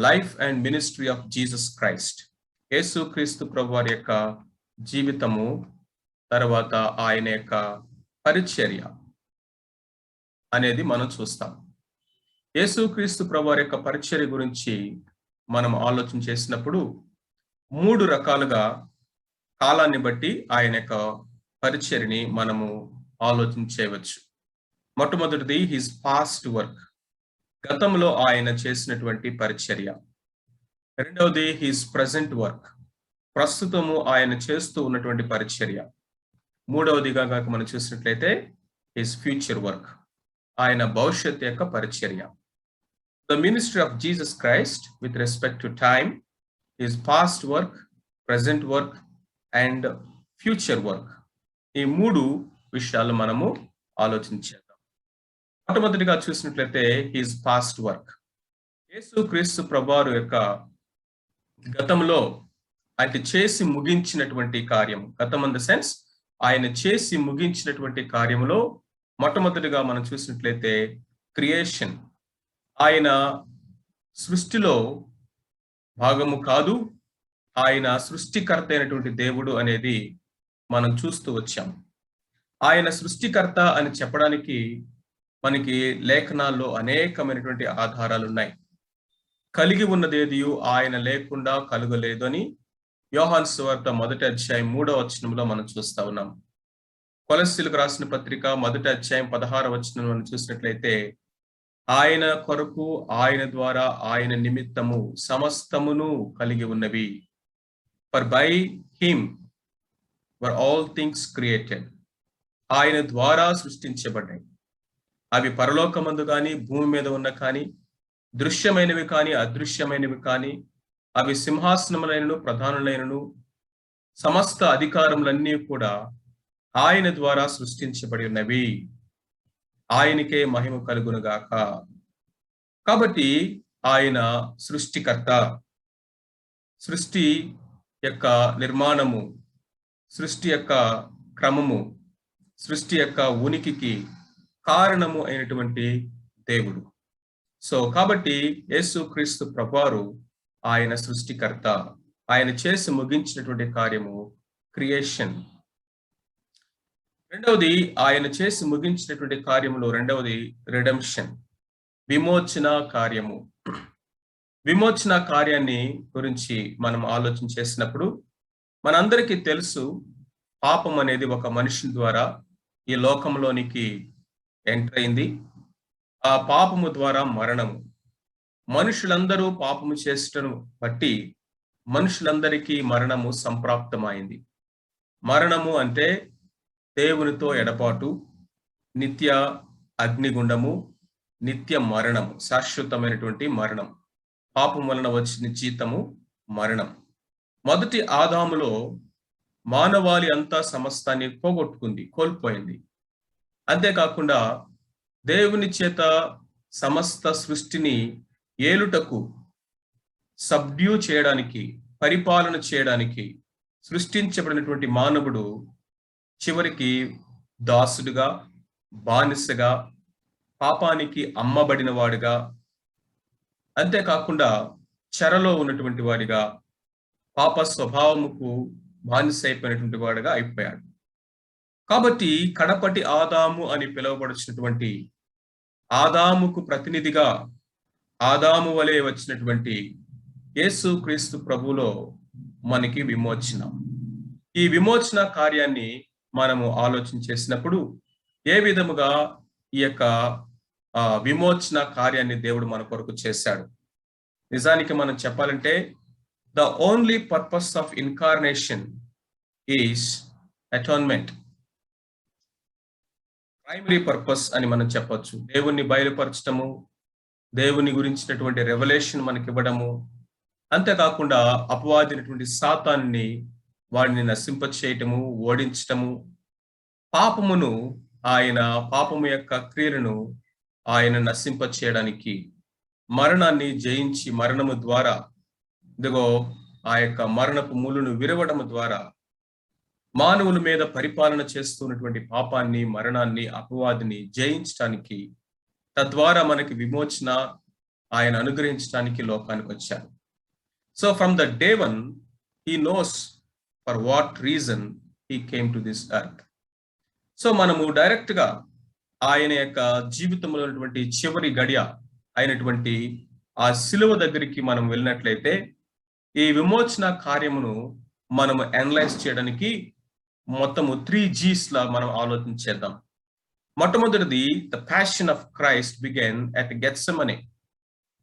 Life and ministry of Jesus Christ. యేసుక్రీస్తు ప్రభువారి యొక్క జీవితము, తర్వాత ఆయన యొక్క పరిచర్య అనేది మనం చూస్తాం. యేసుక్రీస్తు ప్రభువారి యొక్క పరిచర్య గురించి మనం ఆలోచన చేసినప్పుడు 3 రకాలుగా కాలాన్ని బట్టి ఆయన యొక్క పరిచర్యని మనము ఆలోచన చేయవచ్చు. మొట్టమొదటిది హిస్ పాస్ట్ వర్క్, గతంలో ఆయన చేసినటువంటి పరిచర్య. రెండవది హిస్ ప్రెజెంట్ వర్క్, ప్రస్తుతము ఆయన చేస్తూ ఉన్నటువంటి పరిచర్య. మూడవదిగా మనం చూసినట్లయితే హిస్ ఫ్యూచర్ వర్క్, ఆయన భవిష్యత్ యొక్క పరిచర్య. The ministry of Jesus Christ with respect to time, his past work, present work and future work. ఈ 3 విషయాలు మనము ఆలోచించాం. మొట్టమొదటిగా చూసినట్లయితే హిస్ పాస్ట్ వర్క్, యేసుక్రీస్తు ప్రభువారు యొక్క గతంలో ఆయన చేసి ముగించినటువంటి కార్యం. గతం ఇన్ ద సెన్స్ ఆయన చేసి ముగించినటువంటి కార్యములో మొట్టమొదటిగా మనం చూసినట్లయితే క్రియేషన్. ఆయన సృష్టిలో భాగము కాదు, ఆయన సృష్టికర్త అయినటువంటి దేవుడు అనేది మనం చూస్తూ వచ్చాం. ఆయన సృష్టికర్త అని చెప్పడానికి మనకి లేఖనాల్లో అనేకమైనటువంటి ఆధారాలు ఉన్నాయి. కలిగి ఉన్నదేదియు ఆయన లేకుండా కలుగలేదు అని యోహాను సువార్త 1వ అధ్యాయం 3వ వచనంలో మనం చూస్తా ఉన్నాం. కొలస్సీలకు రాసిన పత్రిక 1వ అధ్యాయం 16వ వచనం మనం చూసినట్లయితే ఆయన కొరకు, ఆయన ద్వారా, ఆయన నిమిత్తము సమస్తమును కలిగి ఉన్నవి. For by him were all things created, ఆయన ద్వారా సృష్టించబడ్డాయి. అవి పరలోకమందు కానీ, భూమి మీద ఉన్న కానీ, దృశ్యమైనవి కానీ, అదృశ్యమైనవి కానీ, అవి సింహాసనములైనను, ప్రధానులైనను, సమస్త అధికారములన్నీ కూడా ఆయన ద్వారా సృష్టించబడి ఉన్నవి. ఆయనకే మహిమ కలుగునుగాక. కాబట్టి ఆయన సృష్టికర్త. సృష్టి యొక్క నిర్మాణము, సృష్టి యొక్క క్రమము, సృష్టి యొక్క ఉనికికి కారణము అయినటువంటి దేవుడు. సో కాబట్టి యేసుక్రీస్తు ప్రభువారు ఆయన సృష్టికర్త. ఆయన చేసి ముగించినటువంటి కార్యము క్రియేషన్. రెండవది, ఆయన చేసి ముగించినటువంటి కార్యములో రెండవది రిడెంప్షన్, విమోచన కార్యము. విమోచన కార్యాన్ని గురించి మనం ఆలోచన చేసినప్పుడు మనందరికీ తెలుసు, పాపం అనేది ఒక మనిషి ద్వారా ఈ లోకంలోనికి ఎంటర్ అయింది. ఆ పాపము ద్వారా మరణము. మనుషులందరూ పాపము చేసటను బట్టి మనుషులందరికీ మరణము సంప్రాప్తమైంది. మరణము అంటే దేవునితో ఎడబాటు, నిత్య అగ్నిగుండము, నిత్య మరణము, శాశ్వతమైనటువంటి మరణం. పాపం వలన వచ్చిన జీతము మరణం. మొదటి ఆదాములో మానవాళి అంతా సమస్తాన్ని కోల్పోయింది. అంతేకాకుండా దేవుని చేత సమస్త సృష్టిని ఏలుటకు, సబ్డ్యూ చేయడానికి, పరిపాలన చేయడానికి సృష్టించబడినటువంటి మానవుడు చివరికి దాసుడుగా, బానిసగా, పాపానికి అమ్మబడిన వాడిగా, అంతేకాకుండా చెరలో ఉన్నటువంటి వాడిగా, పాప స్వభావముకు బానిస అయిపోయినటువంటి వాడిగా అయిపోయాడు. కాబట్టి కడపటి ఆదాము అని పిలువబడుచున్నటువంటి ఆదాముకు ప్రతినిధిగా, ఆదాము వలె వచ్చినటువంటి యేసుక్రీస్తు ప్రభువులో మనకి విమోచన. ఈ విమోచన కార్యాన్ని మనము ఆలోచన చేసినప్పుడు ఏ విధముగా ఈ యొక్క విమోచన కార్యాన్ని దేవుడు మన కొరకు చేశాడు. నిజానికి మనం చెప్పాలంటే the only purpose of incarnation is atonement. Primary purpose అని మనం చెప్పొచ్చు. దేవుణ్ణి బయలుపరచటము, దేవుని గురించినటువంటి రెవల్యూషన్ మనకి ఇవ్వడము, అంతేకాకుండా అపవాదినటువంటి సాతాన్ని వాడిని నశింపచేయటము, ఓడించటము, పాపమును, ఆయన పాపము యొక్క క్రియలను ఆయన నశింపచేయడానికి, మరణాన్ని జయించి మరణము ద్వారా, ఇదిగో ఆ యొక్క మరణపు ములును విరవడము ద్వారా మానవుల మీద పరిపాలన చేస్తున్నటువంటి పాపాన్ని, మరణాన్ని, అపవాదిని జయించడానికి, తద్వారా మనకి విమోచన, ఆయన అనుగ్రహించడానికి లోకానికి వచ్చారు. So from the day one he knows for what reason he came to this earth. So మనము డైరెక్ట్ గా ఆయన యొక్క జీవితంలో ఉన్నటువంటి చివరి గడియ అయినటువంటి ఆ శిలువ దగ్గరికి మనం వెళ్ళినట్లయితే ఈ విమోచన కార్యమును మనము అనలైజ్ చేయడానికి మొత్తము 3 G's లా మనం ఆలోచించేద్దాం. మొట్టమొదటిది, the passion of Christ began at Gethsemane.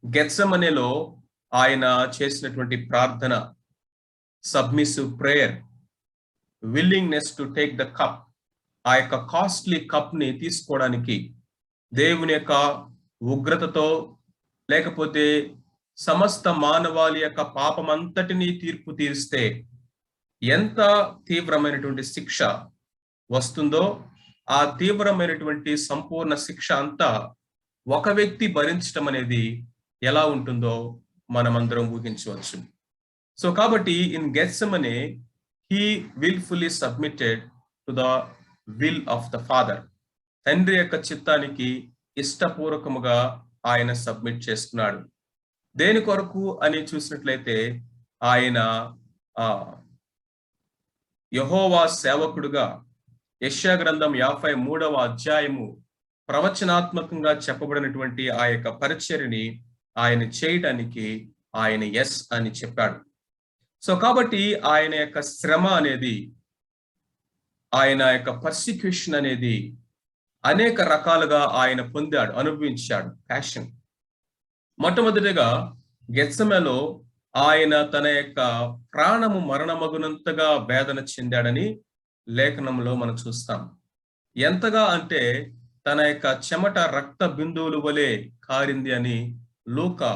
గెత్సెమనేలో ఆయన చేసినటువంటి ప్రార్థన, submissive prayer, willingness to take the cup, ఆ యొక్క కాస్ట్లీ కప్ ని తీసుకోవడానికి, దేవుని యొక్క ఉగ్రతతో లేకపోతే సమస్త మానవాళి యొక్క పాపమంతటినీ తీర్పు తీరిస్తే ఎంత తీవ్రమైనటువంటి శిక్ష వస్తుందో ఆ తీవ్రమైనటువంటి సంపూర్ణ శిక్ష అంతా ఒక వ్యక్తి భరించడం అనేది ఎలా ఉంటుందో మనమందరం ఊహించవచ్చు. సో కాబట్టి in Gethsemane he wilfully submitted to the will of the father. తండ్రి యొక్క చిత్తానికి ఇష్టపూర్వకముగా ఆయన సబ్మిట్ చేస్తున్నాడు. దేని కొరకు అని చూసినట్లయితే ఆయన యెహోవా సేవకుడుగా యెషయా గ్రంథం 53వ అధ్యాయము ప్రవచనాత్మకంగా చెప్పబడినటువంటి ఆ యొక్క పరిచర్యని ఆయన చేయడానికి ఆయన ఎస్ అని చెప్పాడు. సో కాబట్టి ఆయన యొక్క శ్రమ అనేది, ఆయన యొక్క పర్సిక్యూషన్ అనేది అనేక రకాలుగా ఆయన పొందాడు, అనుభవించాడు. ప్యాషన్ మొట్టమొదటిగా గెత్సెమనేలో ఆయన తన యొక్క ప్రాణము మరణమగునంతగా వేదన చెందాడని లేఖనంలో మనం చూస్తాం. ఎంతగా అంటే తన యొక్క చెమట రక్త బిందువుల వలె కారింది అని లూకా,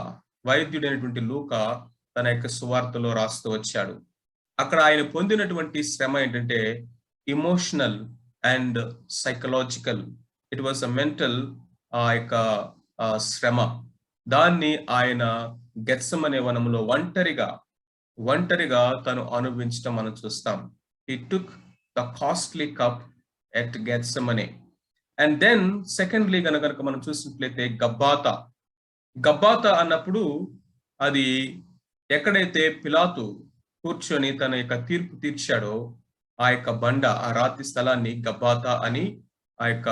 వైద్యుడైనటువంటి లూకా తన యొక్క సువార్తలో రాస్తూ వచ్చాడు. అక్కడ ఆయన పొందినటువంటి శ్రమ ఏంటంటే emotional and psychological. It was a mental ఆ యొక్క శ్రమ. దాన్ని ఆయన గెత్సెమనే వనములో ఒంటరిగా తను అనుభవించడం మనం చూస్తాం. He took the costly cup at Gethsemane. And then secondly కనుక మనం చూసినట్లయితే గబ్బాతా అన్నప్పుడు అది ఎక్కడైతే పిలాతు కూర్చొని తన యొక్క తీర్పు తీర్చాడో ఆ యొక్క బండ, ఆ రాతి స్థలాన్ని గబ్బాతా అని ఆ యొక్క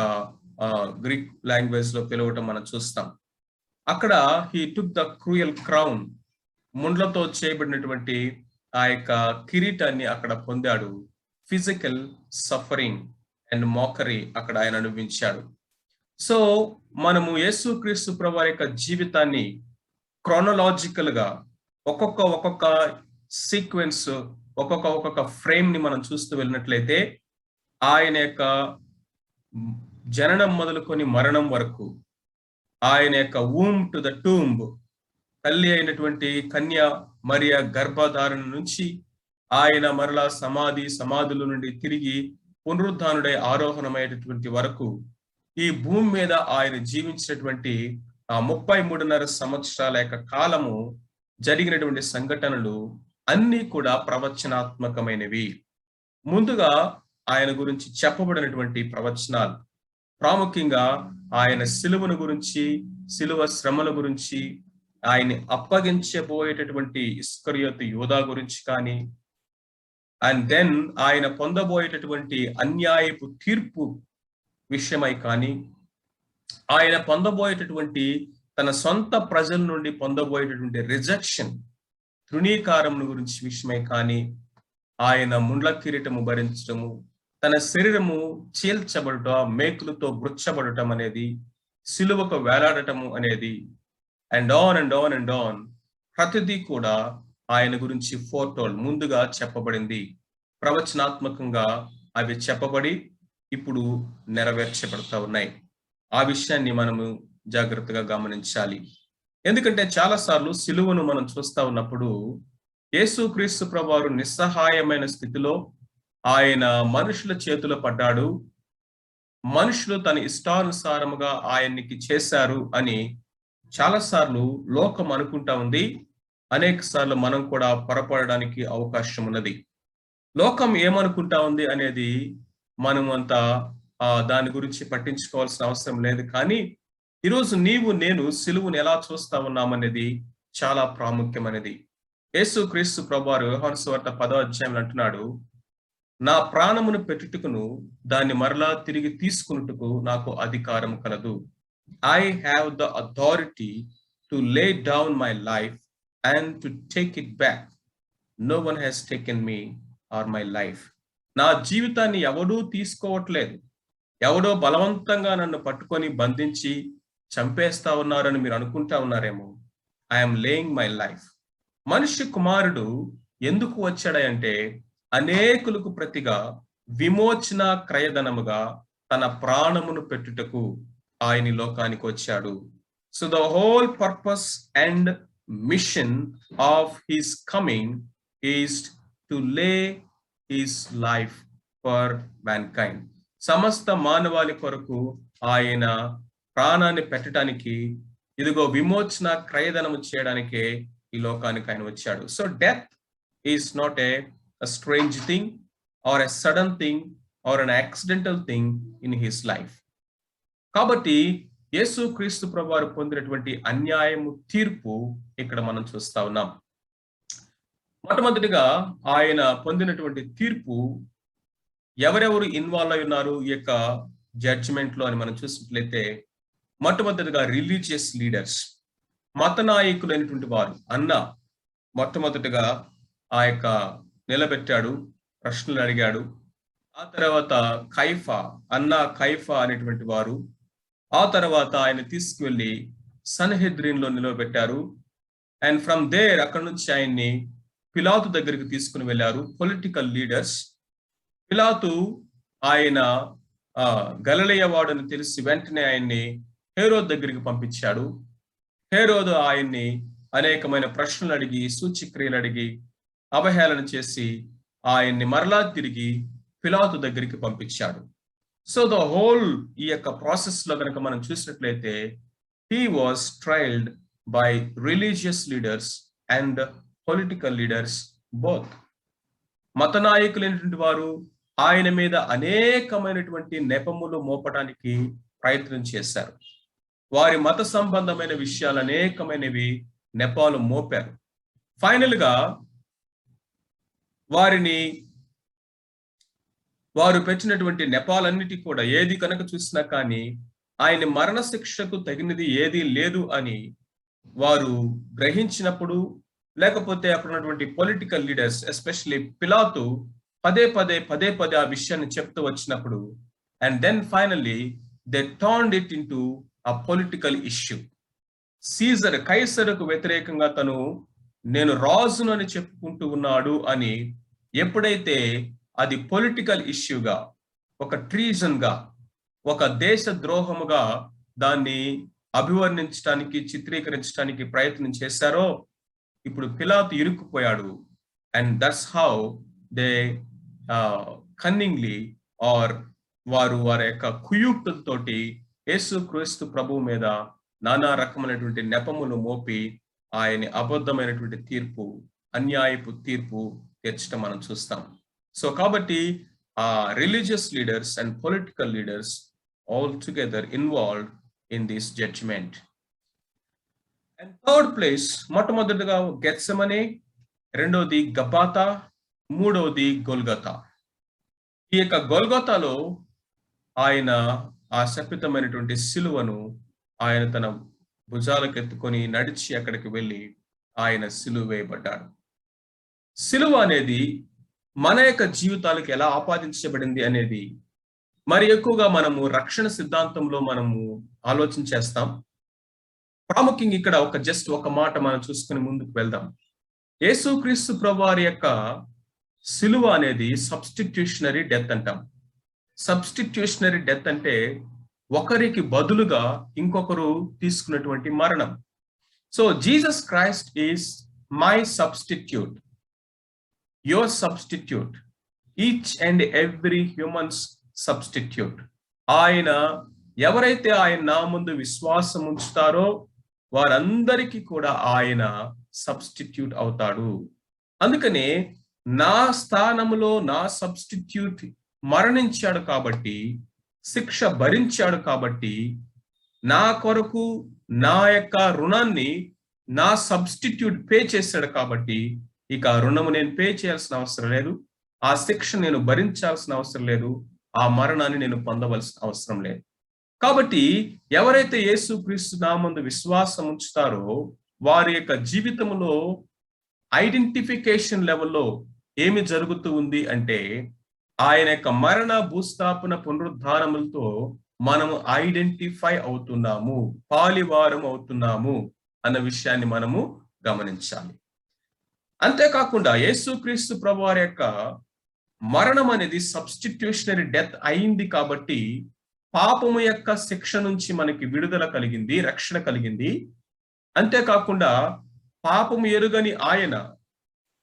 గ్రీక్ లాంగ్వేజ్ లో పిలవటం మనం చూస్తాం. అక్కడ he took the cruel crown, ముండ్లతో చేయబడినటువంటి ఆ యొక్క కిరీటాన్ని అక్కడ పొందాడు. ఫిజికల్ సఫరింగ్ అండ్ మోకరీ అక్కడ ఆయన అనుభవించాడు. సో మనము యేసుక్రీస్తు ప్రభువారి యొక్క జీవితాన్ని క్రోనలాజికల్ గా ఒక్కొక్క సీక్వెన్స్, ఒక్కొక్క ఫ్రేమ్ ని మనం చూస్తూ వెళ్ళినట్లయితే ఆయన యొక్క జననం మొదలుకొని మరణం వరకు, ఆయన యొక్క వూమ్ టు ద టూంబ్, తల్లి అయినటువంటి కన్య మరియ గర్భధారణ నుంచి ఆయన మరలా సమాధుల నుండి తిరిగి పునరుద్ధానుడై ఆరోహణమైనటువంటి వరకు ఈ భూమి మీద ఆయన జీవించినటువంటి ఆ 33.5 సంవత్సరాల యొక్క కాలము జరిగినటువంటి సంఘటనలు అన్నీ కూడా ప్రవచనాత్మకమైనవి. ముందుగా ఆయన గురించి చెప్పబడినటువంటి ప్రవచనాలు, ప్రాముఖ్యంగా ఆయన సిలువను గురించి, సిలువ శ్రమల గురించి, ఆయన్ని అప్పగించబోయేటటువంటి ఇస్కరియోతు యూదా గురించి కానీ, అండ్ దెన్ ఆయన పొందబోయేటటువంటి అన్యాయపు తీర్పు విషయమై కానీ, ఆయన పొందబోయేటటువంటి తన సొంత ప్రజల నుండి పొందబోయేటటువంటి రిజెక్షన్, తృణీకారం గురించి విషయమై కానీ, ఆయన ముండ్ల కిరీటము భరించడము, తన శరీరము చీల్చబడటం, మేకులతో గుచ్చబడటం అనేది, సిలువకు వేలాడటము అనేది, అండ్ ఆన్ ప్రతిదీ కూడా ఆయన గురించి ఫోర్టోల్ ముందుగా చెప్పబడింది. ప్రవచనాత్మకంగా అవి చెప్పబడి ఇప్పుడు నెరవేర్చబడతా ఉన్నాయి. ఆ విషయాన్ని మనము జాగ్రత్తగా గమనించాలి. ఎందుకంటే చాలా సార్లు సిలువను మనం చూస్తా ఉన్నప్పుడు యేసుక్రీస్తు ప్రభువారు నిస్సహాయమైన స్థితిలో ఆయన మనుషుల చేతిలో పడ్డాడు, మనుషులు తన ఇష్టానుసారముగా ఆయన్ని చేశారు అని చాలా సార్లు లోకం అనుకుంటా ఉంది. అనేక సార్లు మనం కూడా పొరపడడానికి అవకాశం ఉన్నది. లోకం ఏమనుకుంటా ఉంది అనేది మనం అంతా దాని గురించి పట్టించుకోవాల్సిన అవసరం లేదు. కానీ ఈరోజు నీవు నేను సిలువను ఎలా చూస్తా ఉన్నామనేది చాలా ప్రాముఖ్యమైనది. యేసుక్రీస్తు ప్రభువారు యోహాను సువార్త 10వ అధ్యాయంలో అంటున్నాడు, నా ప్రాణమును పెట్టుటకును దాన్ని మరలా తిరిగి తీసుకున్నట్టుకు నాకు అధికారం కలదు. I have the authority to lay down my life and to take it back. No one has taken me or my life. నా జీవితాన్ని ఎవడూ తీసుకోవట్లేదు. ఎవడో బలవంతంగా నన్ను పట్టుకొని బంధించి చంపేస్తా ఉన్నారని మీరు అనుకుంటా ఉన్నారేమో. I'm laying my life. మనుష్య కుమారుడు ఎందుకు వచ్చాడంటే అనేకులకు ప్రతిగా విమోచన క్రయధనముగా తన ప్రాణమును పెట్టుటకు ఆయన లోకానికి వచ్చాడు. So the whole purpose and machine of his coming is to లే హిస్ లైఫ్ ఫర్ మ్యాన్కైండ్. సమస్త మానవాళి కొరకు ఆయన ప్రాణాన్ని పెట్టడానికి, ఇదిగో విమోచన క్రయధనము చేయడానికే ఈ లోకానికి ఆయన వచ్చాడు. So death is not a strange thing or a sudden thing or an accidental thing in his life. కాబట్టి యేసుక్రీస్తు ప్రభువారు పొందినటువంటి అన్యాయము తీర్పు ఇక్కడ మనం చూస్తా ఉన్నాం. మొట్టమొదటిగా ఆయన పొందినటువంటి తీర్పు ఎవరెవరు ఇన్వాల్వ్ అయి ఉన్నారు ఈ యొక్క జడ్జిమెంట్ లో అని మనం చూసినట్లయితే, మొట్టమొదటిగా రిలీజియస్ లీడర్స్, మత నాయకులైనటువంటి వారు. అన్న మొట్టమొదటిగా ఆ యొక్క నిలబెట్టాడు, ప్రశ్నలు అడిగాడు. ఆ తర్వాత కైఫా, కైఫా అనేటువంటి వారు. ఆ తర్వాత ఆయన తీసుకువెళ్ళి సన్హెద్రిన్ లో నిలబెట్టారు. అండ్ ఫ్రమ్ దేర్, అక్కడి నుంచి ఆయన్ని పిలాతు దగ్గరికి తీసుకుని వెళ్ళారు. Political leaders. పిలాతు ఆయన గలిలయ వాడని తెలిసి వెంటనే ఆయన్ని హేరోదు దగ్గరికి పంపించాడు. హేరోదు ఆయన్ని అనేకమైన ప్రశ్నలు అడిగి, సూచక్రియలు అడిగి, అవహేళన చేసి ఆయన్ని మరలా తిరిగి పిలాతు దగ్గరికి పంపించాడు. సో ద హోల్ ఈ యొక్క ప్రాసెస్ లో కనుక మనం చూసినట్లయితే, he was trialled by religious leaders and political leaders both. మత నాయకులైనటువంటి వారు ఆయన మీద అనేకమైనటువంటి నెపములు మోపడానికి ప్రయత్నం చేశారు. వారి మత సంబంధమైన విషయాలు అనేకమైనవి నెపాలు మోపారు. ఫైనల్ గా వారు పెట్టినటువంటి నెపాలన్నిటి కూడా ఏది కనుక చూసినా కానీ ఆయన మరణ శిక్షకు తగినది ఏదీ లేదు అని వారు గ్రహించినప్పుడు, లేకపోతే అక్కడ ఉన్నటువంటి పొలిటికల్ లీడర్స్ ఎస్పెషల్లీ పిలాతు పదే పదే ఆ విషయాన్ని చెప్తూ వచ్చినప్పుడు, and then finally they turned it into a political issue. Caesar, కైసరుకు వ్యతిరేకంగా తను నేను రాజును అని చెప్పుకుంటూ ఉన్నాడు అని ఎప్పుడైతే అది పొలిటికల్ ఇష్యూగా, ఒక ట్రీజన్ గా, ఒక దేశ ద్రోహముగా దాన్ని అభివర్ణించడానికి, చిత్రీకరించడానికి ప్రయత్నం చేశారో, ఇప్పుడు పిలాతు ఇరుక్కుపోయాడు. And that's how they cunningly are వారి యొక్క కుయుక్తులతోటి యేసుక్రీస్తు ప్రభువు మీద నానా రకమైనటువంటి నెపములు మోపి ఆయన అబద్ధమైనటువంటి తీర్పు, అన్యాయపు తీర్పు తీర్చడం మనం చూస్తాం. సో కాబట్టి ఆ religious leaders and political leaders all together involved in this judgement. And third place, మొట్టమొదటిగా గెత్సెమనే, రెండవది గబాతా, మూడవది గొల్గొతా. ఈ యొక్క గొల్గొతాలో ఆయన ఆ శపితమైనటువంటి సిలువను ఆయన తన భుజాలకు ఎత్తుకొని నడిచి అక్కడికి వెళ్ళి ఆయన సిలువ వేయబడ్డాడు. సిలువ అనేది మన యొక్క జీవితాలకు ఎలా ఆపాదించబడింది అనేది మరి ఎక్కువగా మనము రక్షణ సిద్ధాంతంలో మనము ఆలోచన చేస్తాం. ప్రాముఖ్యంగా ఇక్కడ ఒక మాట మనం చూసుకుని ముందుకు వెళ్దాం. యేసుక్రీస్తు ప్రభువారి యొక్క సిలువ అనేది సబ్స్టిట్యూషనరీ డెత్ అంటాం. సబ్స్టిట్యూషనరీ డెత్ అంటే ఒకరికి బదులుగా ఇంకొకరు తీసుకున్నటువంటి మరణం. So Jesus Christ is my substitute, your substitute, each and every humans substitute. ఆయన ఎవరైతే ఆయన నా ముందు విశ్వాసం ఉంచుతారో వారందరికీ కూడా ఆయన సబ్స్టిట్యూట్ అవుతాడు. అందుకనే నా స్థానములో నా సబ్స్టిట్యూట్ మరణించాడు కాబట్టి, శిక్ష భరించాడు కాబట్టి, నా కొరకు నా యొక్క రుణాన్ని నా సబ్స్టిట్యూట్ పే చేశాడు కాబట్టి ఇక ఆ రుణము నేను పే చేయాల్సిన అవసరం లేదు, ఆ శిక్ష నేను భరించాల్సిన అవసరం లేదు, ఆ మరణాన్ని నేను పొందవలసిన అవసరం లేదు. కాబట్టి ఎవరైతే యేసుక్రీస్తు నామందు విశ్వాసం ఉంచుతారో వారి యొక్క జీవితంలో ఐడెంటిఫికేషన్ లెవెల్లో ఏమి జరుగుతూ ఉంది అంటే, ఆయన యొక్క మరణ భూస్థాపన పునరుద్ధానములతో మనము ఐడెంటిఫై అవుతున్నాము, పాలివారం అవుతున్నాము అన్న విషయాన్ని మనము గమనించాలి. అంతేకాకుండా యేసుక్రీస్తు ప్రభువారి యొక్క మరణం అనేది సబ్స్టిట్యూషనరీ డెత్ అయింది కాబట్టి పాపము యొక్క శిక్ష నుంచి మనకి విడుదల కలిగింది, రక్షణ కలిగింది. అంతేకాకుండా పాపము ఎరుగని ఆయన,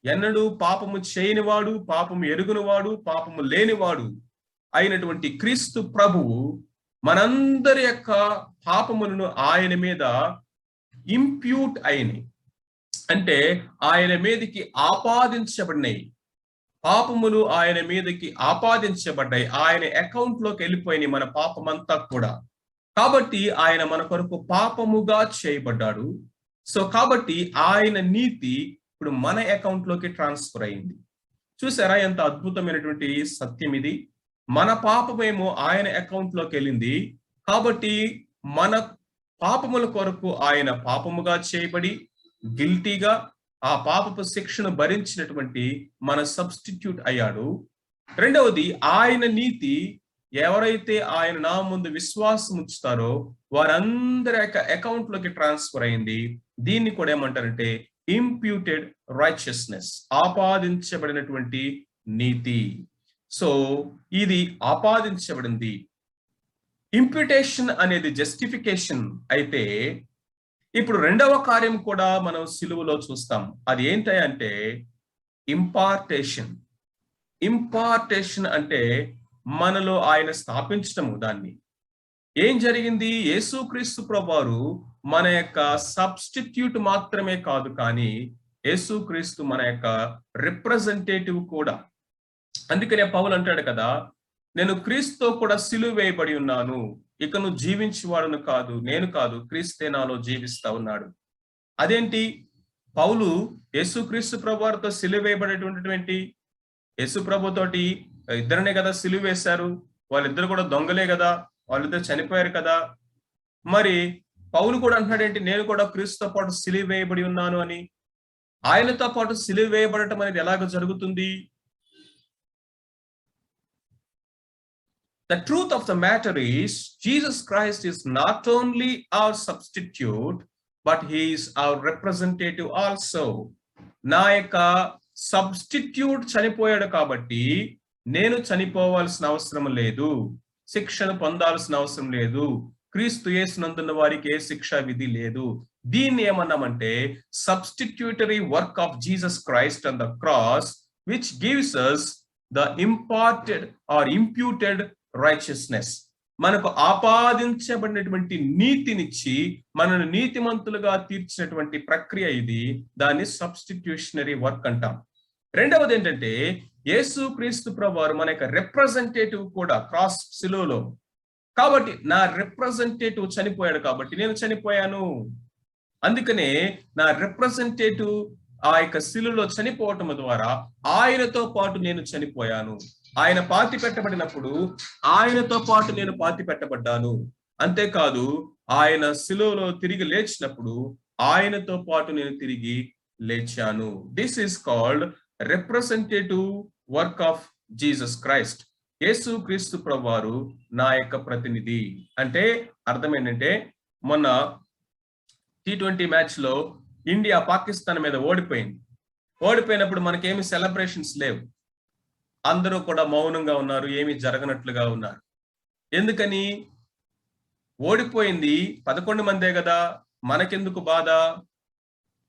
ఎన్నడూ పాపము చేయనివాడు, పాపము ఎరుగునివాడు, పాపము లేనివాడు అయినటువంటి క్రీస్తు ప్రభువు మనందరి యొక్క పాపములను ఆయన మీద ఇంప్యూట్ అయినాయి, అంటే ఆయన మీదకి ఆపాదించబడినాయి. పాపములు ఆయన మీదకి ఆపాదించబడ్డాయి, ఆయన అకౌంట్ లోకి వెళ్ళిపోయినాయి మన పాపమంతా కూడా. కాబట్టి ఆయన మన కొరకు పాపముగా చేయబడ్డాడు. సో కాబట్టి ఆయన నీతి ఇప్పుడు మన అకౌంట్ లోకి ట్రాన్స్ఫర్ అయింది. చూసారా ఎంత అద్భుతమైనటువంటి సత్యం ఇది. మన పాపమేమో ఆయన అకౌంట్ లోకి వెళ్ళింది, కాబట్టి మన పాపముల కొరకు ఆయన పాపముగా చేయబడి గిల్టీగా ఆ పాపపు శిక్షను భరించినటువంటి మన సబ్స్టిట్యూట్ అయ్యాడు. రెండవది, ఆయన నీతి ఎవరైతే ఆయన నా ముందు విశ్వాసం ఉంచుతారో వారందరి యొక్క అకౌంట్ లోకి ట్రాన్స్ఫర్ అయింది. దీన్ని కూడా ఏమంటారంటే ఇంప్యూటెడ్ రైచియస్నెస్, ఆపాదించబడినటువంటి నీతి. సో ఇది ఆపాదించబడింది. ఇంప్యూటేషన్ అనేది జస్టిఫికేషన్ అయితే, ఇప్పుడు రెండవ కార్యం కూడా మనం సిలువలో చూస్తాం. అది ఏంటంటే ఇంపార్టేషన్. ఇంపార్టేషన్ అంటే మనలో ఆయన స్థాపించటము. దాన్ని ఏం జరిగింది? యేసుక్రీస్తు ప్రభువారు మన యొక్క సబ్స్టిట్యూట్ మాత్రమే కాదు, కానీ యేసుక్రీస్తు మన యొక్క రిప్రజెంటేటివ్ కూడా. అందుకనే పౌలు అంటాడు కదా, నేను క్రీస్తుతో కూడా సిలువ వేయబడి ఉన్నాను, ఇక నువ్వు జీవించేవాడును కాదు, నేను కాదు, క్రీస్తే నాలో జీవిస్తా ఉన్నాడు. అదేంటి? పౌలు యేసుక్రీస్తు ప్రభువారితో సిలువ వేయబడేటువంటి యేసు ప్రభుతోటి ఇద్దరినే కదా సిలువ వేశారు. వాళ్ళిద్దరు కూడా దొంగలే కదా, వాళ్ళిద్దరు చనిపోయారు కదా. మరి పౌలు కూడా అంటున్నాడేంటి, నేను కూడా క్రీస్తుతో పాటు సిలువ వేయబడి ఉన్నాను అని. ఆయనతో పాటు సిలువ వేయబడటం అనేది ఎలాగ జరుగుతుంది? The truth of the matter is, Jesus Christ is not only our substitute, but he is our representative also. నా యొక్క సబ్స్టిట్యూట్ చనిపోయాడు కాబట్టి నేను చనిపోవాల్సిన అవసరం లేదు, శిక్షను పొందాల్సిన అవసరం లేదు. క్రీస్తు యేసునందున్న వారికి ఏ శిక్షా విధి లేదు. దీన్ని ఏమన్నామంటే substitutionary work of Jesus Christ on the cross, which gives us the imparted or imputed righteousness. మనకు ఆపాదించబడినటువంటి నీతినిచ్చి మనను నీతిమంతులుగా తీర్చినటువంటి ప్రక్రియ ఇది. దాన్ని సబ్స్టిట్యూషనరీ వర్క్ అంటాం. రెండవది ఏంటంటే యేసుక్రీస్తు ప్రభువారు మన యొక్క రిప్రజెంటేటివ్ కూడా క్రాస్ సిలువలో. కాబట్టి నా రిప్రజెంటేటివ్ చనిపోయాడు కాబట్టి నేను చనిపోయాను. అందుకనే నా రిప్రజెంటేటివ్ ఆ యొక్క సిలువలో చనిపోవటం ద్వారా ఆయనతో పాటు నేను చనిపోయాను. ఆయన పాతి పెట్టబడినప్పుడు ఆయనతో పాటు నేను పాతి పెట్టబడ్డాను. అంతేకాదు, ఆయన సిలువలో తిరిగి లేచినప్పుడు ఆయనతో పాటు నేను తిరిగి లేచాను. This is called representative work of Jesus Christ. యేసుక్రీస్తు ప్రభువారు నా యొక్క ప్రతినిధి. అంటే అర్థం ఏంటంటే, మొన్న T20 మ్యాచ్ లో ఇండియా పాకిస్తాన్ మీద ఓడిపోయింది. ఓడిపోయినప్పుడు మనకేమి సెలబ్రేషన్స్ లేవు, అందరూ కూడా మౌనంగా ఉన్నారు, ఏమి జరగనట్లుగా ఉన్నారు. ఎందుకని? ఓడిపోయింది 11 మందే కదా, మనకెందుకు బాధ?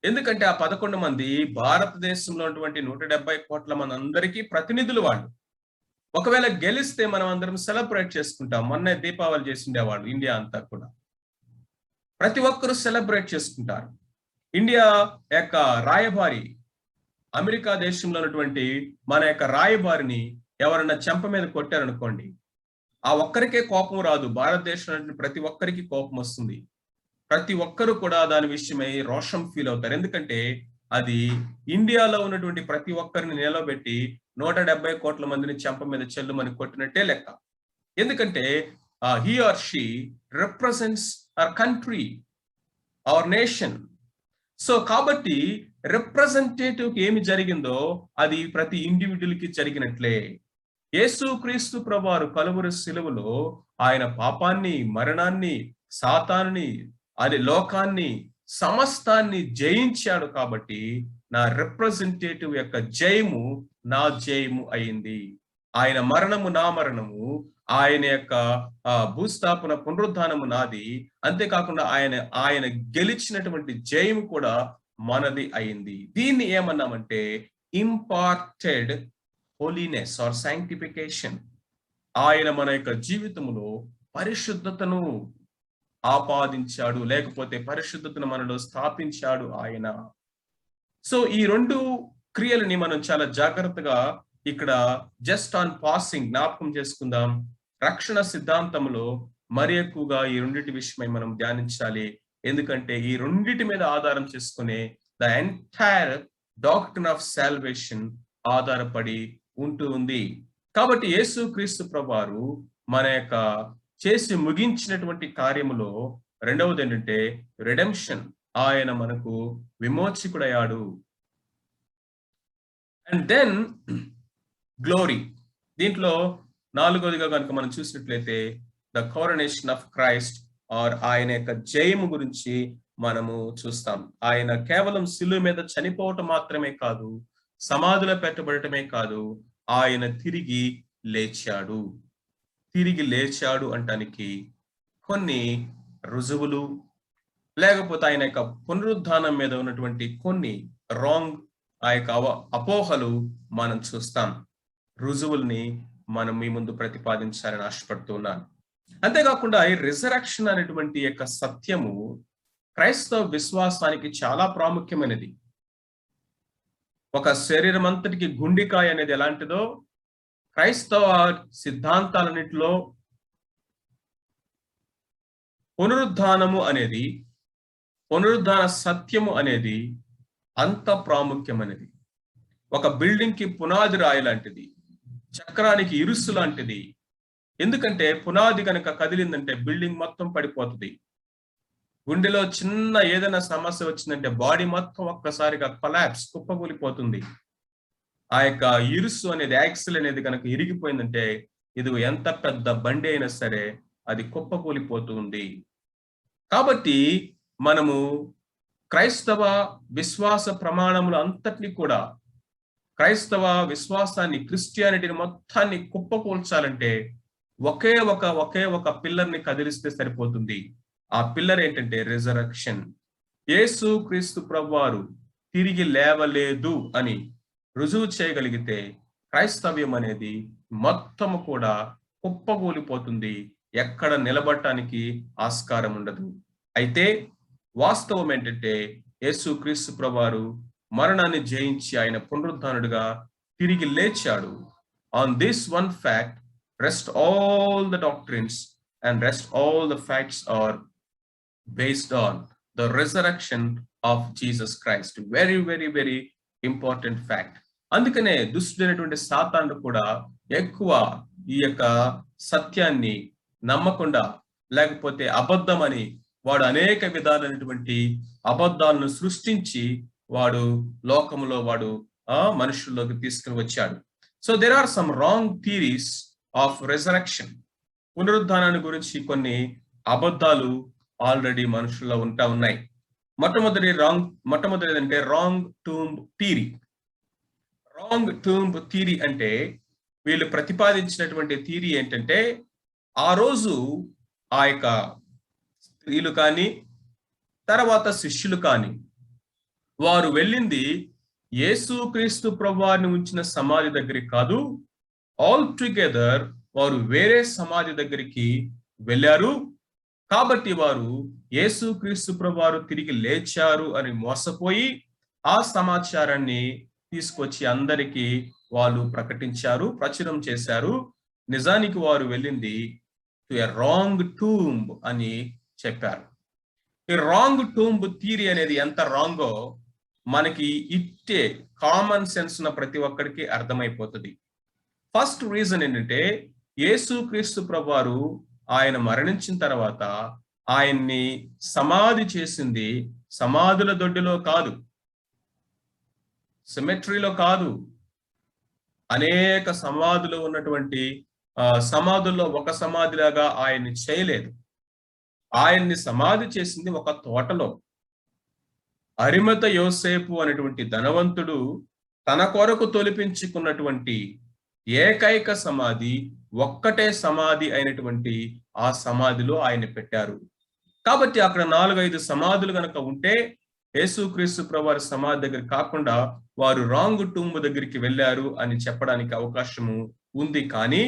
ఎందుకంటే ఆ 11 మంది భారతదేశంలో ఉన్నటువంటి 170 కోట్ల మంది అందరికీ ప్రతినిధులు వాళ్ళు. ఒకవేళ గెలిస్తే మనం అందరం సెలబ్రేట్ చేసుకుంటాం. మొన్నే దీపావళి చేసిండేవాళ్ళు ఇండియా అంతా కూడా. ప్రతి ఒక్కరూ సెలబ్రేట్ చేసుకుంటారు. ఇండియా యొక్క రాయబారి, అమెరికా దేశంలో ఉన్నటువంటి మన యొక్క రాయబారిని ఎవరన్నా చెంప మీద కొట్టారనుకోండి, ఆ ఒక్కరికే కోపం రాదు. భారతదేశంలో ప్రతి ఒక్కరికి కోపం వస్తుంది. ప్రతి ఒక్కరు కూడా దాని విషయమై రోషం ఫీల్ అవుతారు. ఎందుకంటే అది ఇండియాలో ఉన్నటువంటి ప్రతి ఒక్కరిని నిలబెట్టి 170 కోట్ల మందిని చెంప మీద చెల్లుమని కొట్టినట్టే లెక్క. ఎందుకంటే he or she represents our country, our nation. So కాబట్టి రిప్రజెంటేటివ్ ఏమి జరిగిందో అది ప్రతి ఇండివిజువల్ కి జరిగినట్లే. యేసుక్రీస్తు ప్రభువారు కలువరి శిలువలో ఆయన పాపాన్ని, మరణాన్ని, సాతానుని, అది లోకాన్ని, సమస్తాన్ని జయించాడు. కాబట్టి నా రిప్రజెంటేటివ్ యొక్క జయము నా జయము అయింది. ఆయన మరణము నా మరణము, ఆయన యొక్క భూస్థాపన పునరుద్ధానము నాది. అంతేకాకుండా ఆయన గెలిచినటువంటి జయము కూడా మనది అయింది. దీన్ని ఏమన్నామంటే ఇంపార్టెడ్ హోలీనెస్ ఆర్ సాంక్టిఫికేషన్. ఆయన మన యొక్క జీవితంలో పరిశుద్ధతను ఆపాదించాడు, లేకపోతే పరిశుద్ధతను మనలో స్థాపించాడు ఆయన. సో ఈ రెండు క్రియలని మనం చాలా జాగ్రత్తగా ఇక్కడ జస్ట్ ఆన్ పాసింగ్ జ్ఞాపకం చేసుకుందాం. రక్షణ సిద్ధాంతంలో మరి ఎక్కువగా ఈ రెండింటి విషయమై మనం ధ్యానించాలి. ఎందుకంటే ఈ రెండింటి మీద ఆధారం చేసుకునే the entire doctrine of salvation ఆధారపడి ఉంటూ ఉంది. కాబట్టి యేసుక్రీస్తు ప్రభువారు మన యొక్క చేసి ముగించినటువంటి కార్యములో రెండవది ఏంటంటే రిడెంప్షన్. ఆయన మనకు విమోచకుడయ్యాడు. And then glory. దీంట్లో నాలుగోదిగా కనుక మనం చూసినట్లయితే ద కోరనేషన్ ఆఫ్ క్రైస్ట్ ఆర్ ఆయన యొక్క జయము గురించి మనము చూస్తాం. ఆయన కేవలం శిలువ మీద చనిపోవటం మాత్రమే కాదు, సమాధిలో పెట్టబడటమే కాదు, ఆయన తిరిగి లేచాడు. తిరిగి లేచాడు అంటానికి కొన్ని రుజువులు, లేకపోతే ఆయన యొక్క పునరుద్ధానం మీద ఉన్నటువంటి కొన్ని రాంగ్ ఆ యొక్క అపోహలు మనం చూస్తాం. రుజువుల్ని మనం మీ ముందు ప్రతిపాదించాలని ఆశపడుతున్నాను. అంతేకాకుండా ఈ రిజరక్షన్ అనేటువంటి యొక్క సత్యము క్రైస్తవ విశ్వాసానికి చాలా ప్రాముఖ్యమైనది. ఒక శరీరం అంతటికి గుండెకాయ అనేది ఎలాంటిదో క్రైస్తవ సిద్ధాంతాలన్నిటిలో పునరుద్ధానము అనేది, పునరుద్ధాన సత్యము అనేది అంత ప్రాముఖ్యమైనది. ఒక బిల్డింగ్ కి పునాది రాయి లాంటిది, చక్రానికి ఇరుసు లాంటిది. ఎందుకంటే పునాది కనుక కదిలిందంటే బిల్డింగ్ మొత్తం పడిపోతుంది. గుండెలో చిన్న ఏదైనా సమస్య వచ్చిందంటే బాడీ మొత్తం ఒక్కసారిగా కొలాప్స్, కుప్పకూలిపోతుంది. ఆ యొక్క ఇరుసు అనేది, యాక్సిల్ అనేది కనుక ఇరిగిపోయిందంటే ఇది ఎంత పెద్ద బండి అయినా సరే అది కుప్పకూలిపోతుంది. కాబట్టి మనము క్రైస్తవ విశ్వాస ప్రమాణములు అంతటిని కూడా, క్రైస్తవ విశ్వాసాన్ని, క్రిస్టియానిటీని మొత్తాన్ని కుప్పకూల్చాలంటే ఒకే ఒక పిల్లర్ని కదిలిస్తే సరిపోతుంది. ఆ పిల్లర్ ఏంటంటే రిజరక్షన్. యేసుక్రీస్తు ప్రభువారు తిరిగి లేవలేదు అని రుజువు చేయగలిగితే క్రైస్తవ్యం అనేది మొత్తము కూడా కుప్పకూలిపోతుంది. ఎక్కడ నిలబడటానికి ఆస్కారం ఉండదు. అయితే వాస్తవం ఏంటంటే యేసుక్రీస్తు ప్రభువారు మరణాన్ని జయించి ఆయన పునరుద్ధానుడిగా తిరిగి లేచాడు. On this one fact rest all the doctrines and rest all the facts are based on the resurrection of Jesus Christ. Very, very, very important fact. అందుకనే దుష్టుడైనటువంటి సాతానుడు కూడా ఎక్కువ ఈ యొక్క సత్యాన్ని నమ్మకుండా, లేకపోతే అబద్ధమని వాడు అనేక విధాలైనటువంటి అబద్ధాలను సృష్టించి వాడు లోకములో వాడు మనుషుల్లోకి తీసుకుని వచ్చాడు. So there are some wrong theories of resurrection. పునరుద్ధానాన్ని గురించి కొన్ని అబద్ధాలు ఆల్రెడీ మనుషుల్లో ఉన్నాయి. మొట్టమొదటి అంటే wrong tomb theory. Wrong tomb theory అంటే వీళ్ళు ప్రతిపాదించినటువంటి థియరీ ఏంటంటే ఆ రోజు ఆ యొక్క స్త్రీలు కానీ తర్వాత శిష్యులు కానీ వారు వెళ్ళింది యేసుక్రీస్తు ప్రభువారిని ఉంచిన సమాధి దగ్గరికి కాదు, ఆల్ టుగెదర్ వారు వేరే సమాధి దగ్గరికి వెళ్ళారు. కాబట్టి వారు యేసుక్రీస్తు ప్రభువారు తిరిగి లేచారు అని మోసపోయి ఆ సమాచారాన్ని తీసుకొచ్చి అందరికీ వాళ్ళు ప్రకటించారు, ప్రచురం చేశారు. నిజానికి వారు వెళ్ళింది టు ఎ రాంగ్ టూంబ్ అని చెప్పారు. ఈ రాంగ్ టూంబ్ థియరీ అనేది ఎంత రాంగో మనకి ఇట్టే కామన్ సెన్స్ ఉన్న ప్రతి ఒక్కరికి అర్థమైపోతుంది. ఫస్ట్ రీజన్ ఏంటంటే యేసుక్రీస్తు ప్రభువారు ఆయన మరణించిన తర్వాత ఆయన్ని సమాధి చేసింది సమాధుల దొడ్డిలో కాదు, సిమెట్రీలో కాదు, అనేక సమాధులు ఉన్నటువంటి సమాధుల్లో ఒక సమాధిలాగా ఆయన్ని చేయలేదు. ఆయన్ని సమాధి చేసింది ఒక తోటలో. అరిమత యోసేపు అనేటువంటి ధనవంతుడు తన కొరకు తొలిపించుకున్నటువంటి ఏకైక సమాధి, ఒక్కటే సమాధి అయినటువంటి ఆ సమాధిలో ఆయన పెట్టారు. కాబట్టి అక్కడ 4-5 సమాధులు గనక ఉంటే యేసుక్రీస్తు ప్రభువారి సమాధి దగ్గర కాకుండా వారు రాంగ్ టూంబ్ దగ్గరికి వెళ్ళారు అని చెప్పడానికి అవకాశము ఉంది. కానీ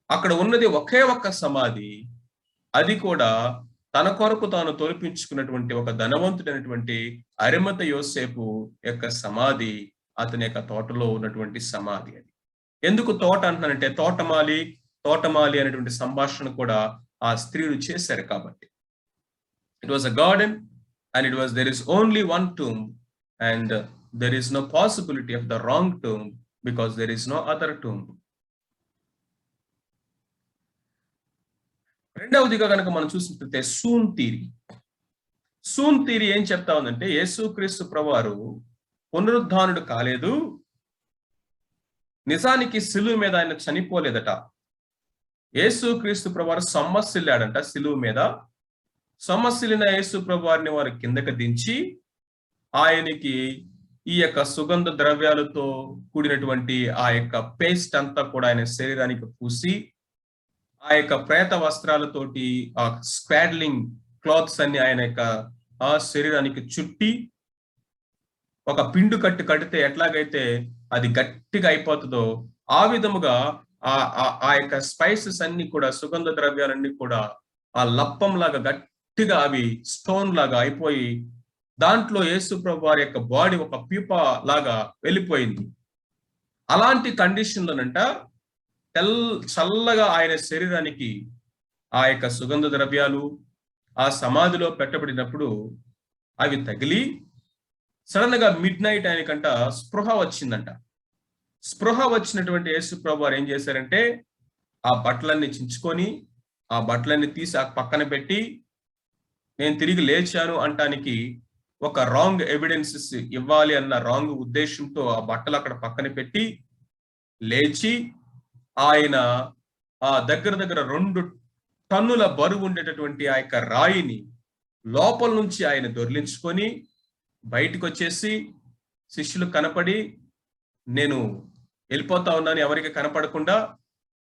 అక్కడ ఉన్నది ఒకే ఒక్క సమాధి, అది కూడా తన కొరకు తాను తొలిపించుకున్నటువంటి ఒక ధనవంతుడైనటువంటి అరిమత యోసేపు యొక్క సమాధి, అతని యొక్క తోటలో ఉన్నటువంటి సమాధి. అది ఎందుకు తోట అంటున్నానంటే తోటమాలి అనేటువంటి సంభాషణ కూడా ఆ స్త్రీలు చేశారు కాబట్టి. It was a garden and there is only one tomb and there is no possibility of the wrong tomb because there is no other tomb. రెండవదిగా కనుక మనం చూసినట్లయితే సూన్ థియరీ ఏం చెప్తా ఉందంటే యేసుక్రీస్తు ప్రభువారు పునరుద్ధానుడు కాలేదు, నిజానికి సిలువ మీద ఆయన చనిపోలేదట. యేసుక్రీస్తు ప్రభువారు సొమ్మసిల్లాడంట సిలువ మీద. సొమ్మసిల్లిన యేసు ప్రభువారిని వారు కిందకి దించి ఆయనకి ఈ యొక్క సుగంధ ద్రవ్యాలతో కూడినటువంటి ఆ యొక్క పేస్ట్ అంతా కూడా ఆయన శరీరానికి పూసి, ఆ యొక్క ప్రేత వస్త్రాలతోటి ఆ స్క్వాడ్లింగ్ క్లాత్స్ అన్ని ఆయన యొక్క ఆ శరీరానికి చుట్టి, ఒక పిండు కడితే ఎట్లాగైతే అది గట్టిగా అయిపోతుందో ఆ విధముగా ఆ యొక్క స్పైసెస్ అన్ని కూడా, సుగంధ ద్రవ్యాలన్నీ కూడా ఆ లప్పం లాగా గట్టిగా అవి స్టోన్ లాగా అయిపోయి దాంట్లో యేసు ప్రభువారి యొక్క బాడీ ఒక పీప లాగా వెళ్ళిపోయింది. అలాంటి కండిషన్లోనంట చల్లగా ఆయన శరీరానికి ఆ యొక్క సుగంధ ద్రవ్యాలు ఆ సమాధిలో పెట్టబడినప్పుడు అవి తగిలి సడన్ గా మిడ్ నైట్ ఆయనకంట స్పృహ వచ్చిందంట. స్పృహ వచ్చినటువంటి యేసు ప్రభువారు ఏం చేశారంటే ఆ బట్టలన్నీ చించుకొని ఆ బట్టలన్నీ తీసి ఆ పక్కన పెట్టి, నేను తిరిగి లేచాను అంటానికి ఒక రాంగ్ ఎవిడెన్సెస్ ఇవ్వాలి అన్న రాంగ్ ఉద్దేశంతో ఆ బట్టలు అక్కడ పక్కన పెట్టి లేచి ఆయన ఆ దగ్గర 2 టన్నుల బరువు ఉండేటటువంటి ఆ యొక్క రాయిని లోపల నుంచి ఆయన దొర్లించుకొని బయటకు వచ్చేసి శిష్యులు కనపడి, నేను వెళ్ళిపోతా ఉన్నాను ఎవరికి కనపడకుండా,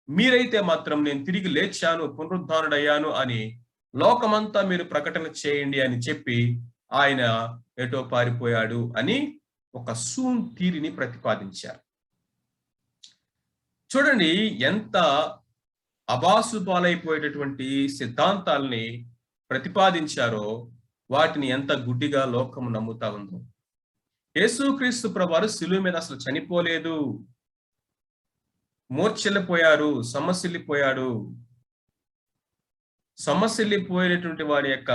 మీరైతే మాత్రం నేను తిరిగి లేచాను, పునరుద్ధానుడయ్యాను అని లోకమంతా మీరు ప్రకటన చేయండి అని చెప్పి ఆయన ఎటో పారిపోయాడు అని ఒక సూన్ థియరీని ప్రతిపాదించారు. చూడండి ఎంత అబాసుపాలైపోయేటటువంటి సిద్ధాంతాలని ప్రతిపాదించారో, వాటిని ఎంత గుడ్డిగా లోకము నమ్ముతా ఉందో. యేసుక్రీస్తు ప్రభువారు సిలువ మీద అసలు చనిపోలేదు, మూర్ఛిల్లిపోయారు, సొమ్మసిల్లిపోయేటటువంటి వాడి యొక్క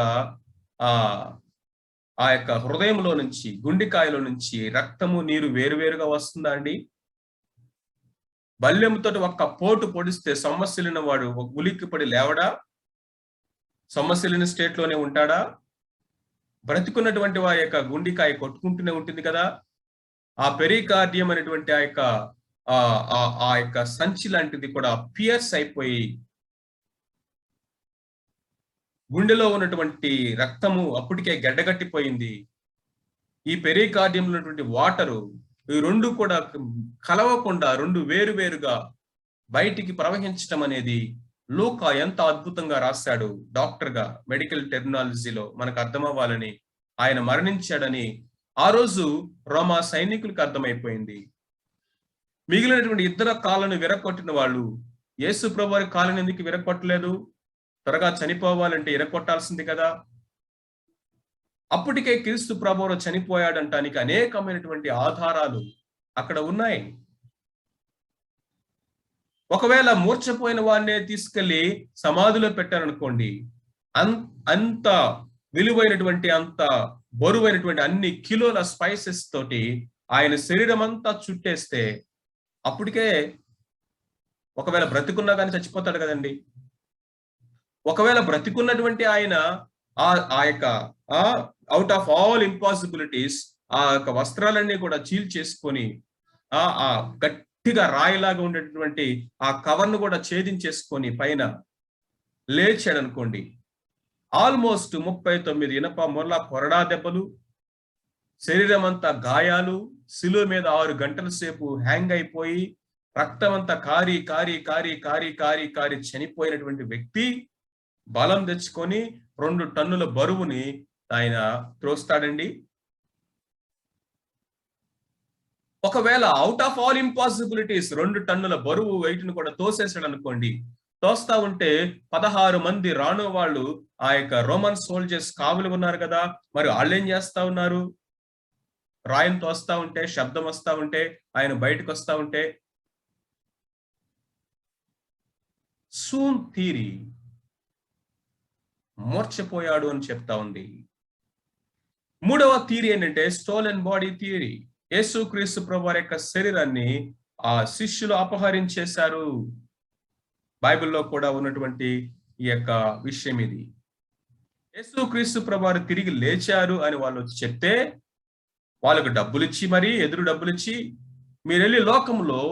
ఆ యొక్క హృదయంలో నుంచి, గుండెకాయలో నుంచి రక్తము నీరు వేరువేరుగా వస్తుందా అండి? బల్యముతో ఒక్క పోటు పొడిస్తే సొమ్మసిల్లిన వాడు ఉలిక్కిపడి లేవడా? సొమ్మసిల్లిన స్టేట్ లోనే ఉంటాడా? బ్రతికున్నటువంటి వారి యొక్క గుండెకాయ కొట్టుకుంటూనే ఉంటుంది కదా. ఆ పెరికార్డియం అనేటువంటి ఆ యొక్క సంచి లాంటిది కూడా పియర్స్ అయిపోయి గుండెలో ఉన్నటువంటి రక్తము అప్పటికే గడ్డగట్టిపోయింది. ఈ పెరికార్డియం ఉన్నటువంటి వాటరు ఈ 2 కూడా కలవకుండా 2 వేరువేరుగా బయటికి ప్రవహించడం అనేది లూకా ఎంత అద్భుతంగా రాశాడు. డాక్టర్ గా మెడికల్ టెర్మినాలజీలో మనకు అర్థం అవ్వాలని, ఆయన మరణించాడని ఆ రోజు రోమా సైనికులకు అర్థమైపోయింది. మిగిలినటువంటి 2 కాళ్ళను విరగొట్టిన వాళ్ళు యేసు ప్రభువారి కాళ్ళను ఎందుకు విరగొట్టలేదు? త్వరగా చనిపోవాలంటే విరగొట్టాల్సింది కదా. అప్పటికే క్రీస్తు ప్రభువు చనిపోయాడంటానికి అనేకమైనటువంటి ఆధారాలు అక్కడ ఉన్నాయి. ఒకవేళ మూర్ఛపోయిన వాడినే తీసుకెళ్లి సమాధిలో పెట్టారనుకోండి, అంత విలువైనటువంటి, అంత బరువైనటువంటి అన్ని కిలోల స్పైసెస్ తోటి ఆయన శరీరం అంతా చుట్టేస్తే అప్పటికే ఒకవేళ బ్రతికున్నా కానీ చచ్చిపోతాడు కదండి. ఒకవేళ బ్రతికున్నటువంటి ఆయన ఆ యొక్క అవుట్ ఆఫ్ ఆల్ ఇంపాసిబిలిటీస్ ఆ యొక్క వస్త్రాలన్నీ కూడా చీల్చేసుకొని ఆ గట్టిగా రాయిలాగా ఉండేటటువంటి ఆ కవర్ను కూడా ఛేదించేసుకొని పైన లేచాడు అనుకోండి, ఆల్మోస్ట్ 39 ఇనప మొల్ల కొరడా దెబ్బలు, శరీరం అంతా గాయాలు, శిలువ మీద 6 గంటల సేపు హ్యాంగ్ అయిపోయి రక్తం అంతా కారి కారి కారి కారి కారి కారి చనిపోయినటువంటి వ్యక్తి బలం తెచ్చుకొని 2 టన్నుల బరువుని ఆయన త్రోస్తాడండి. ఒకవేళ అవుట్ ఆఫ్ ఆల్ ఇంపాసిబిలిటీస్ 2 టన్నుల బరువు వెయిట్ను కూడా తోసేసాడు అనుకోండి, తోస్తా ఉంటే 16 మంది రాను వాళ్ళు ఆ యొక్క రోమన్ సోల్జర్స్ కావులు ఉన్నారు కదా, మరి వాళ్ళు ఏం చేస్తా ఉన్నారు? రాయిని తోస్తా ఉంటే, శబ్దం వస్తా ఉంటే, ఆయన బయటకు వస్తా ఉంటే, సూన్ థియరీ మూర్ఛపోయాడు అని చెప్తా ఉంది. మూడవ థియరీ ఏంటంటే స్టోలెన్ బాడీ థియరీ. యేసుక్రీస్తు ప్రభువారి యొక్క శరీరాన్ని ఆ శిష్యులు అపహరించేశారు. బైబిల్లో కూడా ఉన్నటువంటి ఈ యొక్క విషయం ఇది. యేసుక్రీస్తు ప్రభువారు తిరిగి లేచారు అని వాళ్ళు వచ్చి చెప్తే వాళ్ళకు డబ్బులిచ్చి, మరి ఎదురు డబ్బులిచ్చి, మీరు వెళ్ళి లోకంలో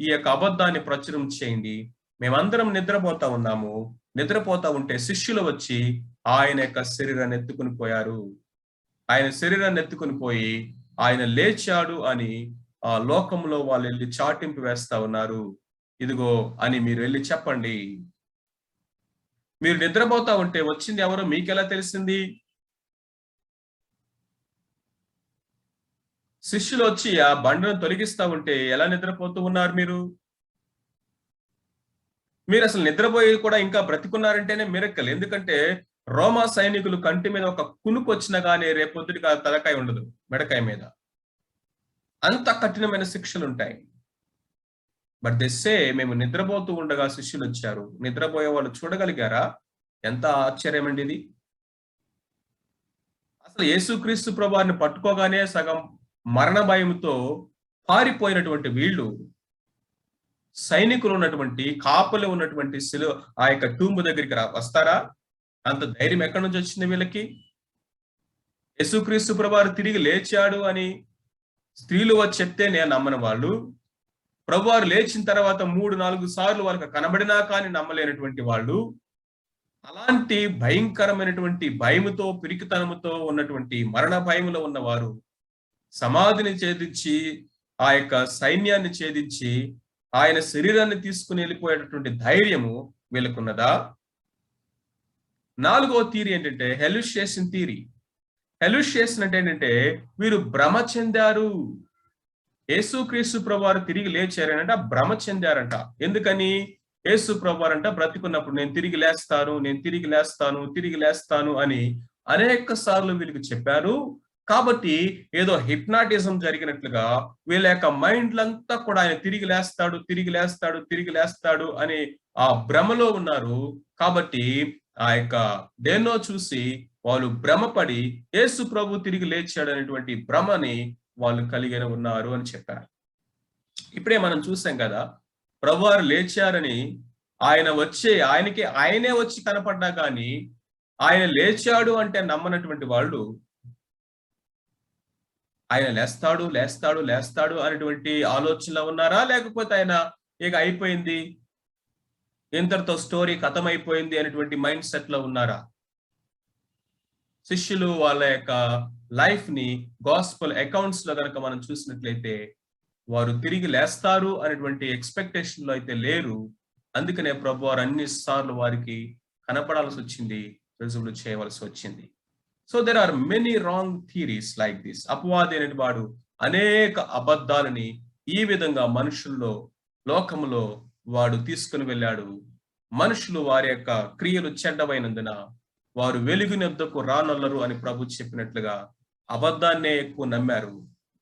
ఈ యొక్క అబద్ధాన్ని ప్రచురం చేయండి, మేమందరం నిద్రపోతా ఉన్నాము. నిద్రపోతా ఉంటే శిష్యులు వచ్చి ఆయన యొక్క శరీరాన్ని ఎత్తుకుని పోయారు. ఆయన శరీరాన్ని ఎత్తుకుని పోయి ఆయన లేచాడు అని ఆ లోకంలో వాళ్ళు వెళ్ళి చాటింపు వేస్తా ఉన్నారు. ఇదిగో అని మీరు వెళ్ళి చెప్పండి. మీరు నిద్రపోతా ఉంటే వచ్చింది ఎవరో మీకెలా తెలిసింది? శిష్యులు వచ్చి ఆ బండను తొలగిస్తా ఉంటే ఎలా నిద్రపోతూ ఉన్నారు మీరు? మీరు అసలు నిద్రపోయి కూడా ఇంకా బ్రతికున్నారంటేనే మిరక్కల్. ఎందుకంటే రోమా సైనికులు కంటి మీద ఒక కునుకు వచ్చినా కానీ రేపొద్దుటికి ఆ తలకాయ ఉండదు, మెడకాయ మీద. అంత కఠినమైన శిక్షలు ఉంటాయి. బట్ దే మేము నిద్రపోతూ ఉండగా శిష్యులు వచ్చారు. నిద్రపోయే వాళ్ళు చూడగలిగారా? ఎంత ఆశ్చర్యం అండి ఇది. అసలు యేసుక్రీస్తు ప్రభువారిని పట్టుకోగానే సగం మరణ భయంతో పారిపోయినటువంటి వీళ్ళు సైనికులు ఉన్నటువంటి, కాపులు ఉన్నటువంటి ఆ యొక్క టూంబు దగ్గరికి వస్తారా? అంత ధైర్యం ఎక్కడి నుంచి వచ్చింది వీళ్ళకి? యేసుక్రీస్తు ప్రభువారు తిరిగి లేచాడు అని స్త్రీలు వచ్చి చెప్తే నేను నమ్మని వాళ్ళు, ప్రభువారు లేచిన తర్వాత 3-4 సార్లు వాళ్ళకి కనబడినా కానీ నమ్మలేనటువంటి వాళ్ళు, అలాంటి భయంకరమైనటువంటి భయముతో, పిరికితనముతో ఉన్నటువంటి మరణ భయములో ఉన్నవారు సమాధిని ఛేదించి, ఆ యొక్క సైన్యాన్ని ఛేదించి ఆయన శరీరాన్ని తీసుకుని వెళ్ళిపోయేటటువంటి ధైర్యము వీళ్ళకున్నదా? 4వ థియరీ ఏంటంటే హెల్యూషియేషన్ థియరీ. హెల్యూషియేషన్ అంటే ఏంటంటే వీరు భ్రమ చెందారు. యేసుక్రీస్తు ప్రభువారు తిరిగి లేచారంట, భ్రమ చెందారంట. ఎందుకని? యేసు ప్రభువారంట బ్రతికున్నప్పుడు నేను తిరిగి లేస్తాను, నేను తిరిగి లేస్తాను, తిరిగి లేస్తాను అని అనేక సార్లు వీళ్ళకి చెప్పారు. కాబట్టి ఏదో హిప్నాటిజం జరిగినట్లుగా వీళ్ళ యొక్క మైండ్లంతా కూడా ఆయన తిరిగి లేస్తాడు, తిరిగి లేస్తాడు, తిరిగి లేస్తాడు అని ఆ భ్రమలో ఉన్నారు. కాబట్టి ఆ యొక్క దేన్నో చూసి వాళ్ళు భ్రమపడి యేసు ప్రభు తిరిగి లేచాడు అనేటువంటి భ్రమని వాళ్ళు కలిగి ఉన్నారు అని చెప్పారు. ఇప్పుడే మనం చూసాం కదా, ప్రభువారు లేచారని ఆయనే వచ్చి కనపడ్డా కానీ ఆయన లేచాడు అంటే నమ్మనటువంటి వాళ్ళు ఆయన లేస్తాడు లేస్తాడు లేస్తాడు అనేటువంటి ఆలోచనలో ఉన్నారా? లేకపోతే ఆయన ఇక అయిపోయింది, ఇంతటితో స్టోరీ ఖతమైపోయింది అనేటువంటి మైండ్ సెట్ లో ఉన్నారా? శిష్యులు వాళ్ళ యొక్క లైఫ్ ని గాస్పెల్ అకౌంట్స్ లో కనుక మనం చూసినట్లయితే వారు తిరిగి లేస్తారు అనేటువంటి ఎక్స్పెక్టేషన్ లో అయితే లేరు. అందుకనే ప్రభువారు అన్ని సార్లు వారికి కనపడాల్సి వచ్చింది, రుజువులు చేయవలసి వచ్చింది. So there are many wrong theories like this. అపవాది అనేటి వాడు అనేక అబద్ధాలని ఈ విధంగా మనుషుల్లో, లోకములో వాడు తీసుకుని వెళ్ళాడు. మనుషులు వారి యొక్క క్రియలు చెడ్డవైనందున వారు వెలుగునొద్దకు రానొల్లరు అని ప్రభు చెప్పినట్లుగా అబద్ధాన్నే ఎక్కువ నమ్మారు,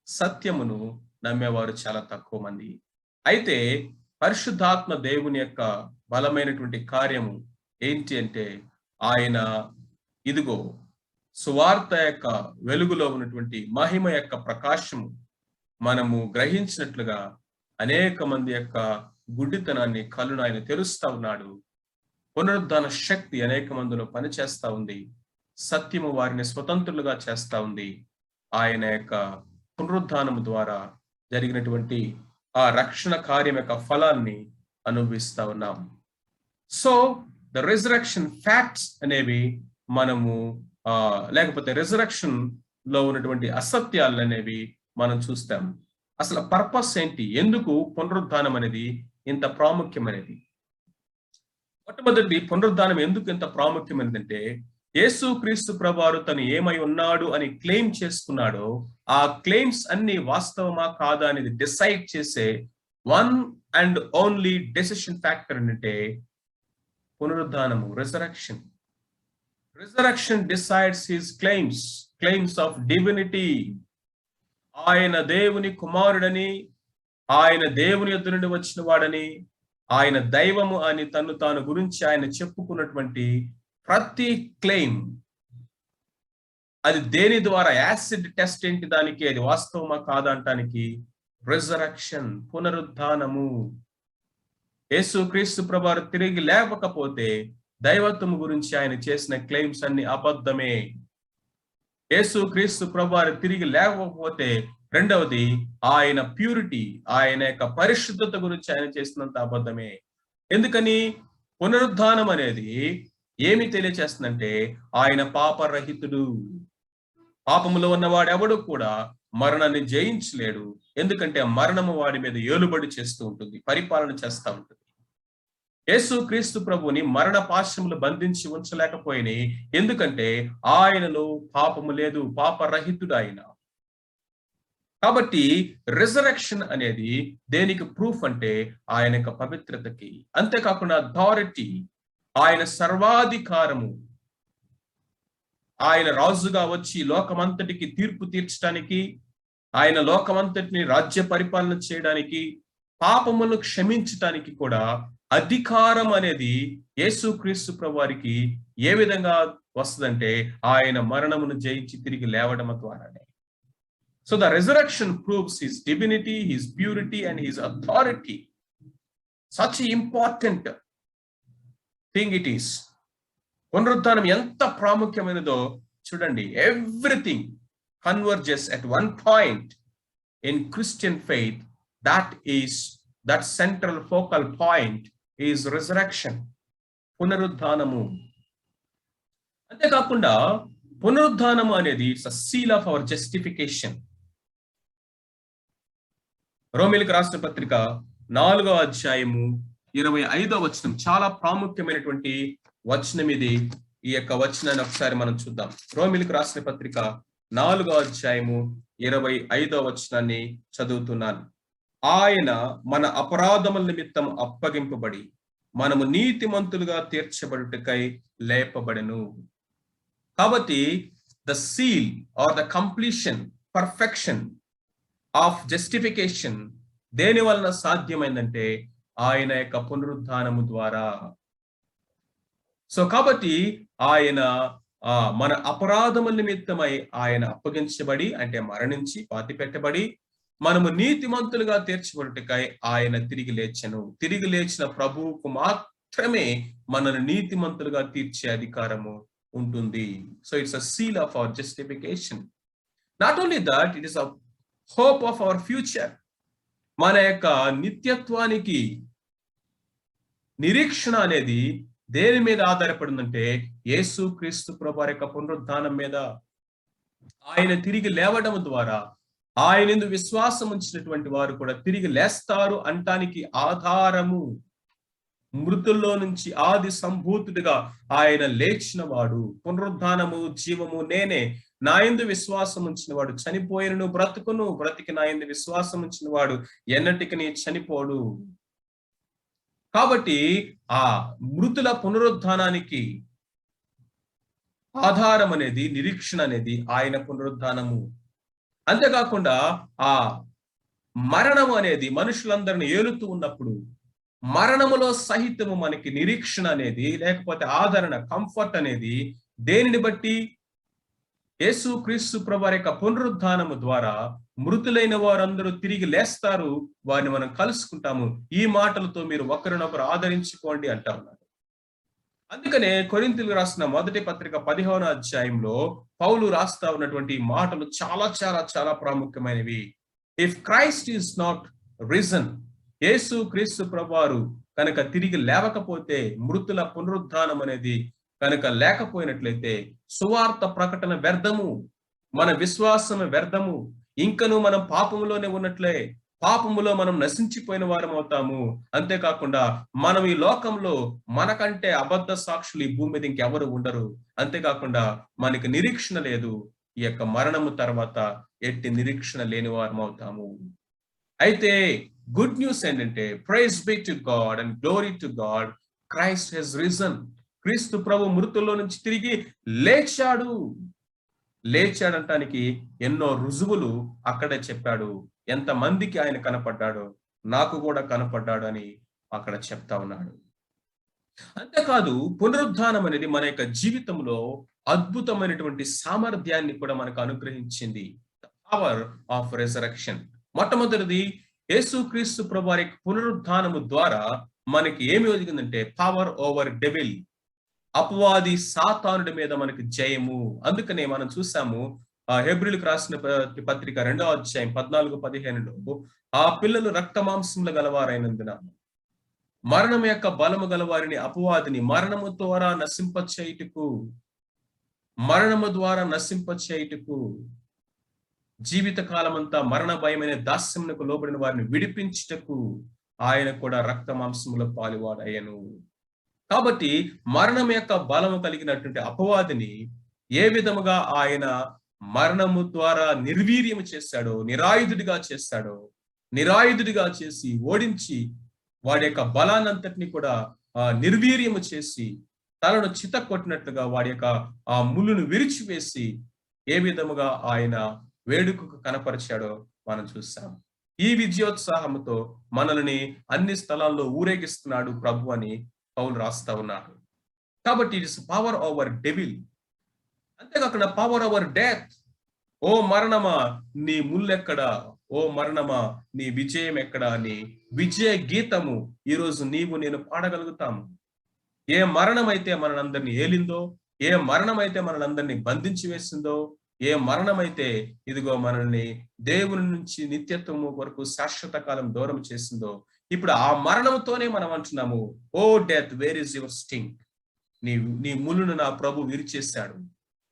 సత్యమును నమ్మేవారు చాలా తక్కువ మంది. అయితే పరిశుద్ధాత్మ దేవుని యొక్క బలమైనటువంటి కార్యము ఏంటి అంటే, ఆయన ఇదిగో సువార్త యొక్క వెలుగులో ఉన్నటువంటి మహిమ యొక్క ప్రకాశము మనము గ్రహించినట్లుగా అనేక మంది యొక్క గుడ్డితనాన్ని కళ్ళను ఆయన తెరుస్తా ఉన్నాడు. పునరుద్ధాన శక్తి అనేక మందిలో పనిచేస్తా ఉంది. సత్యము వారిని స్వతంత్రులుగా చేస్తా ఉంది. ఆయన యొక్క పునరుద్ధానము ద్వారా జరిగినటువంటి ఆ రక్షణ కార్యం యొక్క ఫలాన్ని అనుభవిస్తా ఉన్నాం. సో ద రిజరక్షన్ ఫ్యాక్ట్స్ అనేవి మనము లేకపోతే రిజరక్షన్ లో ఉన్నటువంటి అసత్యాలు అనేవి మనం చూస్తాం. అసలు పర్పస్ ఏంటి, ఎందుకు పునరుద్ధానం అనేది ఇంత ప్రాముఖ్యమైనది? మొట్టమొదటి, పునరుద్ధానం ఎందుకు ఇంత ప్రాముఖ్యమైనదంటే, యేసు క్రీస్తు ప్రభువారు తను ఏమై ఉన్నాడు అని క్లెయిమ్ చేసుకున్నాడో ఆ క్లెయిమ్స్ అన్ని వాస్తవమా కాదా అనేది డిసైడ్ చేసే one and only decision factor అంటే పునరుద్ధానము, resurrection. Resurrection decides his claims of divinity. ఆయన దేవుని కుమారుడని, ఆయన దేవుని యొద్ద నుండి వచ్చిన వాడని, ఆయన దైవము అని తాను గురించి ఆయన చెప్పుకున్నటువంటి ప్రతి క్లెయిమ్, అది దేని ద్వారా, యాసిడ్ టెస్ట్ ఏంటి దానికి, అది వాస్తవమా కాదంటానికి రిజరక్షన్, పునరుద్ధానము. యేసు క్రీస్తు ప్రభువారు తిరిగి లేవకపోతే దైవత్వము గురించి ఆయన చేసిన క్లెయిమ్స్ అన్ని అబద్ధమే. యేసు క్రీస్తు ప్రభువారు తిరిగి లేకపోతే రెండవది ఆయన ప్యూరిటీ, ఆయన యొక్క పరిశుద్ధత గురించి ఆయన చేసినంత అబద్ధమే. ఎందుకని? పునరుద్ధానం అనేది ఏమి తెలియచేస్తుందంటే ఆయన పాపరహితుడు. పాపములో ఉన్నవాడు ఎవడు కూడా మరణాన్ని జయించలేడు. ఎందుకంటే మరణము వాడి మీద ఏలుబడి చేస్తూ ఉంటుంది, పరిపాలన చేస్తూ ఉంటుంది. యేసు క్రీస్తు ప్రభుని మరణ పాశములు బంధించి ఉంచలేకపోయినాయి. ఎందుకంటే ఆయనలో పాపము లేదు, పాపరహితుడు ఆయన. కాబట్టి రిజరక్షన్ అనేది దేనికి ప్రూఫ్ అంటే ఆయన యొక్క పవిత్రతకి, అంతేకాకుండా అథారిటీ, ఆయన సర్వాధికారము, ఆయన రాజుగా వచ్చి లోకమంతటికి తీర్పు తీర్చడానికి, ఆయన లోకమంతటిని రాజ్య పరిపాలన చేయడానికి, పాపములను క్షమించటానికి కూడా అధికారం అనేది యేసుక్రీస్తు ప్రభువారికి ఏ విధంగా వస్తుందంటే ఆయన మరణమును జయించి తిరిగి లేవడం ద్వారానే. So the resurrection proves his divinity, his purity and his authority. Such important thing it is. పునరుద్ధానం ఎంత ప్రాముఖ్యమైనదో చూడండి. Everything converges at one point in Christian faith. That central focal point is resurrection, పునరుద్ధానము. అంతేకాకుండా పునరుద్ధానము అనేది it's a seal of our justification. రోమీయులకు రాసిన పత్రిక 4వ అధ్యాయము 25వ వచనం చాలా ప్రాముఖ్యమైనటువంటి వచనం ఇది. ఈ యొక్క వచనాన్ని ఒకసారి మనం చూద్దాం. రోమీయులకు రాసిన పత్రిక 4వ అధ్యాయము 25వ వచనాన్ని చదువుతున్నాను. ఆయన మన అపరాధముల నిమిత్తం అప్పగింపబడి మనము నీతిమంతులుగా తీర్చబడుటకై లేపబడెను. కాబట్టి the seal or the completion, perfection of justification దేని వలన సాధ్యమైందంటే ఆయన యొక్క పునరుద్ధానము ద్వారా. సో కాబట్టి ఆయన మన అపరాధముల నిమిత్తమై ఆయన అప్పగించబడి, అంటే మరణించి పాతి పెట్టబడి మనము నీతిమంతులుగా తీర్చబడుటకై ఆయన తిరిగి లేచెను. తిరిగి లేచిన ప్రభువుకు మాత్రమే మనల్ని నీతిమంతులుగా తీర్చే అధికారము ఉంటుంది. So it's a seal of our justification. Not only that, it is a hope of our future. మన యొక్క నిత్యత్వానికి నిరీక్షణ అనేది దేని మీద ఆధారపడిందంటే యేసు క్రీస్తు ప్రభువారి యొక్క పునరుద్ధానం మీద. ఆయన తిరిగి లేవడం ద్వారా ఆయన యందు విశ్వాసం ఉంచినటువంటి వారు కూడా తిరిగి లేస్తారు అంటానికి ఆధారము. మృతుల్లో నుంచి ఆది సంభూతుడిగా ఆయన లేచిన వాడు. పునరుద్ధానము, జీవము నేనే. నా యందు విశ్వాసం ఉంచిన వాడు చనిపోయినను బ్రతుకును, బ్రతికి నా యందు విశ్వాసం ఉంచిన వాడు ఎన్నటికి చనిపోడు. కాబట్టి ఆ మృతుల పునరుద్ధానానికి ఆధారం అనేది, నిరీక్షణ అనేది ఆయన పునరుద్ధానము. అంతేకాకుండా ఆ మరణం అనేది మనుషులందరిని ఏలుతూ ఉన్నప్పుడు మరణములో సహితము మనకి నిరీక్షణ అనేది, లేకపోతే ఆదరణ, కంఫర్ట్ అనేది దేనిని బట్టి? యేసు క్రీస్తు ప్రభువారి యొక్క పునరుద్ధానము ద్వారా మృతులైన వారందరూ తిరిగి లేస్తారు, వారిని మనం కలుసుకుంటాము. ఈ మాటలతో మీరు ఒకరినొకరు ఆదరించుకోండి అంటా ఉన్నారు. అందుకనే కొరింథీయులకు రాసిన మొదటి పత్రిక 15వ అధ్యాయంలో పౌలు రాస్తా ఉన్నటువంటి మాటలు చాలా చాలా చాలా ప్రాముఖ్యమైనవి. If Christ is not risen, Yesu Kristu ప్రభువారు కనుక తిరిగి లేవకపోతే, మృతుల పునరుద్ధానం అనేది కనుక లేకపోయినట్లయితే సువార్త ప్రకటన వ్యర్థము, మన విశ్వాసం వ్యర్థము, ఇంకను మనం పాపములోనే ఉన్నట్లే, పాపములో మనం నశించిపోయిన వారం అవుతాము. అంతేకాకుండా మనం ఈ లోకంలో మనకంటే అబద్ధ సాక్షులు ఈ భూమి మీద ఇంకెవరు ఉండరు. అంతేకాకుండా మనకి నిరీక్షణ లేదు. ఈ యొక్క మరణము తర్వాత ఎట్టి నిరీక్షణ లేని వారం అవుతాము. అయితే గుడ్ న్యూస్ ఏంటంటే, praise be to God and glory to God, Christ he's risen. క్రీస్తు ప్రభు మృతుల్లో నుంచి తిరిగి లేచాడు. లేచాడంటానికి ఎన్నో రుజువులు అక్కడే చెప్పాడు. ఎంతమందికి ఆయన కనపడ్డాడో, నాకు కూడా కనపడ్డాడు అని అక్కడ చెప్తా ఉన్నాడు. అంతేకాదు, పునరుద్ధానం అనేది మన యొక్క జీవితంలో అద్భుతమైనటువంటి సామర్థ్యాన్ని కూడా మనకు అనుగ్రహించింది. Power of resurrection. మొట్టమొదటిది, యేసుక్రీస్తు ప్రభు వారి పునరుద్ధానము ద్వారా మనకి ఏమి ఒదిగిందంటే పవర్ ఓవర్ డెవిల్. అపవాది సాతానుడి మీద మనకి జయము. అందుకనే మనం చూసాము హెబ్రీయులకు రాసిన పత్రిక 2వ అధ్యాయం 14-15లో, ఆ పిల్లలు రక్త మాంసములు గలవారైనందున మరణం యొక్క బలము గలవారిని అపవాదిని మరణము ద్వారా నశింపచేయుటకు, జీవిత కాలమంతా మరణ భయమైన దాస్యమునకు లోబడిన వారిని విడిపించుటకు ఆయన కూడా రక్త మాంసముల పాలువాడయ్యను. కాబట్టి మరణం యొక్క బలము కలిగినటువంటి అపవాదిని ఏ విధముగా ఆయన మరణము ద్వారా నిర్వీర్యము చేశాడో, నిరాయుధుడిగా చేసి ఓడించి, వాడి యొక్క బలానంతటిని కూడా నిర్వీర్యము చేసి, తలను చిత కొట్టినట్లుగా వాడి యొక్క ఆ ముళ్ళును విరిచివేసి ఏ విధముగా ఆయన వేడుకకు కనపరిచాడో మనం చూస్తాం. ఈ విజయోత్సాహంతో మనల్ని అన్ని స్థలాల్లో ఊరేగిస్తున్నాడు ప్రభు అని పౌలు రాస్తా ఉన్నారు. కాబట్టి it is power over devil. అంతేకాకుండా పవర్ ఓవర్ డెత్. ఓ మరణమా నీ ముల్లెక్కడా, ఓ మరణమా నీ విజయం ఎక్కడా అని విజయ గీతము ఈరోజు నీవు నేను పాడగలుగుతాము. ఏ మరణం అయితే మనందరినీ ఏలిందో, ఏ మరణం అయితే మనందరినీ బంధించి వేసిందో, ఏ మరణం అయితే ఇదిగో మనల్ని దేవుని నుంచి నిత్యత్వము వరకు శాశ్వత కాలం దూరం చేసిందో, ఇప్పుడు ఆ మరణంతోనే మనం అంటున్నాము, O death where is your sting. నీ ముళ్ళును నా ప్రభు విరిచేశాడు.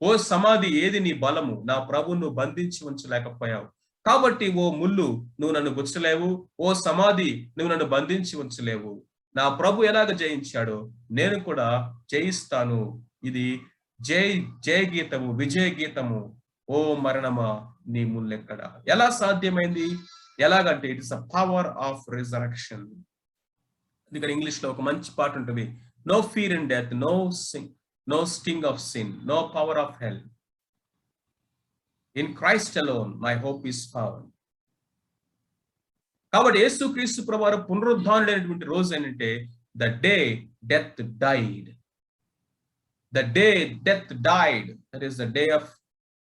ఓ సమాధి ఏది నీ బలము, నా ప్రభును బంధించి ఉంచలేకపోయావు. కాబట్టి ఓ ముళ్ళు నువ్వు నన్ను గుచ్చలేవు, ఓ సమాధి నువ్వు నన్ను బంధించి ఉంచలేవు. నా ప్రభు ఎలాగ జయించాడో నేను కూడా జయిస్తాను. ఇది జయ గీతము, విజయ గీతము. ఓ మరణమా నీ ముల్లెక్కడ. ఎలా సాధ్యమైంది? ఎలాగంటే it is a power of resurrection. అందుకని ఇంగ్లీష్ లో ఒక మంచి పాట ఉంటుంది, no fear in death, no sting of sin, no power of hell, in Christ alone my hope is found. కాబట్టి యేసుక్రీస్తు ప్రభువారు పునరుద్ధానుడైనటువంటి రోజు ఏంటంటే the day death died. That is the day of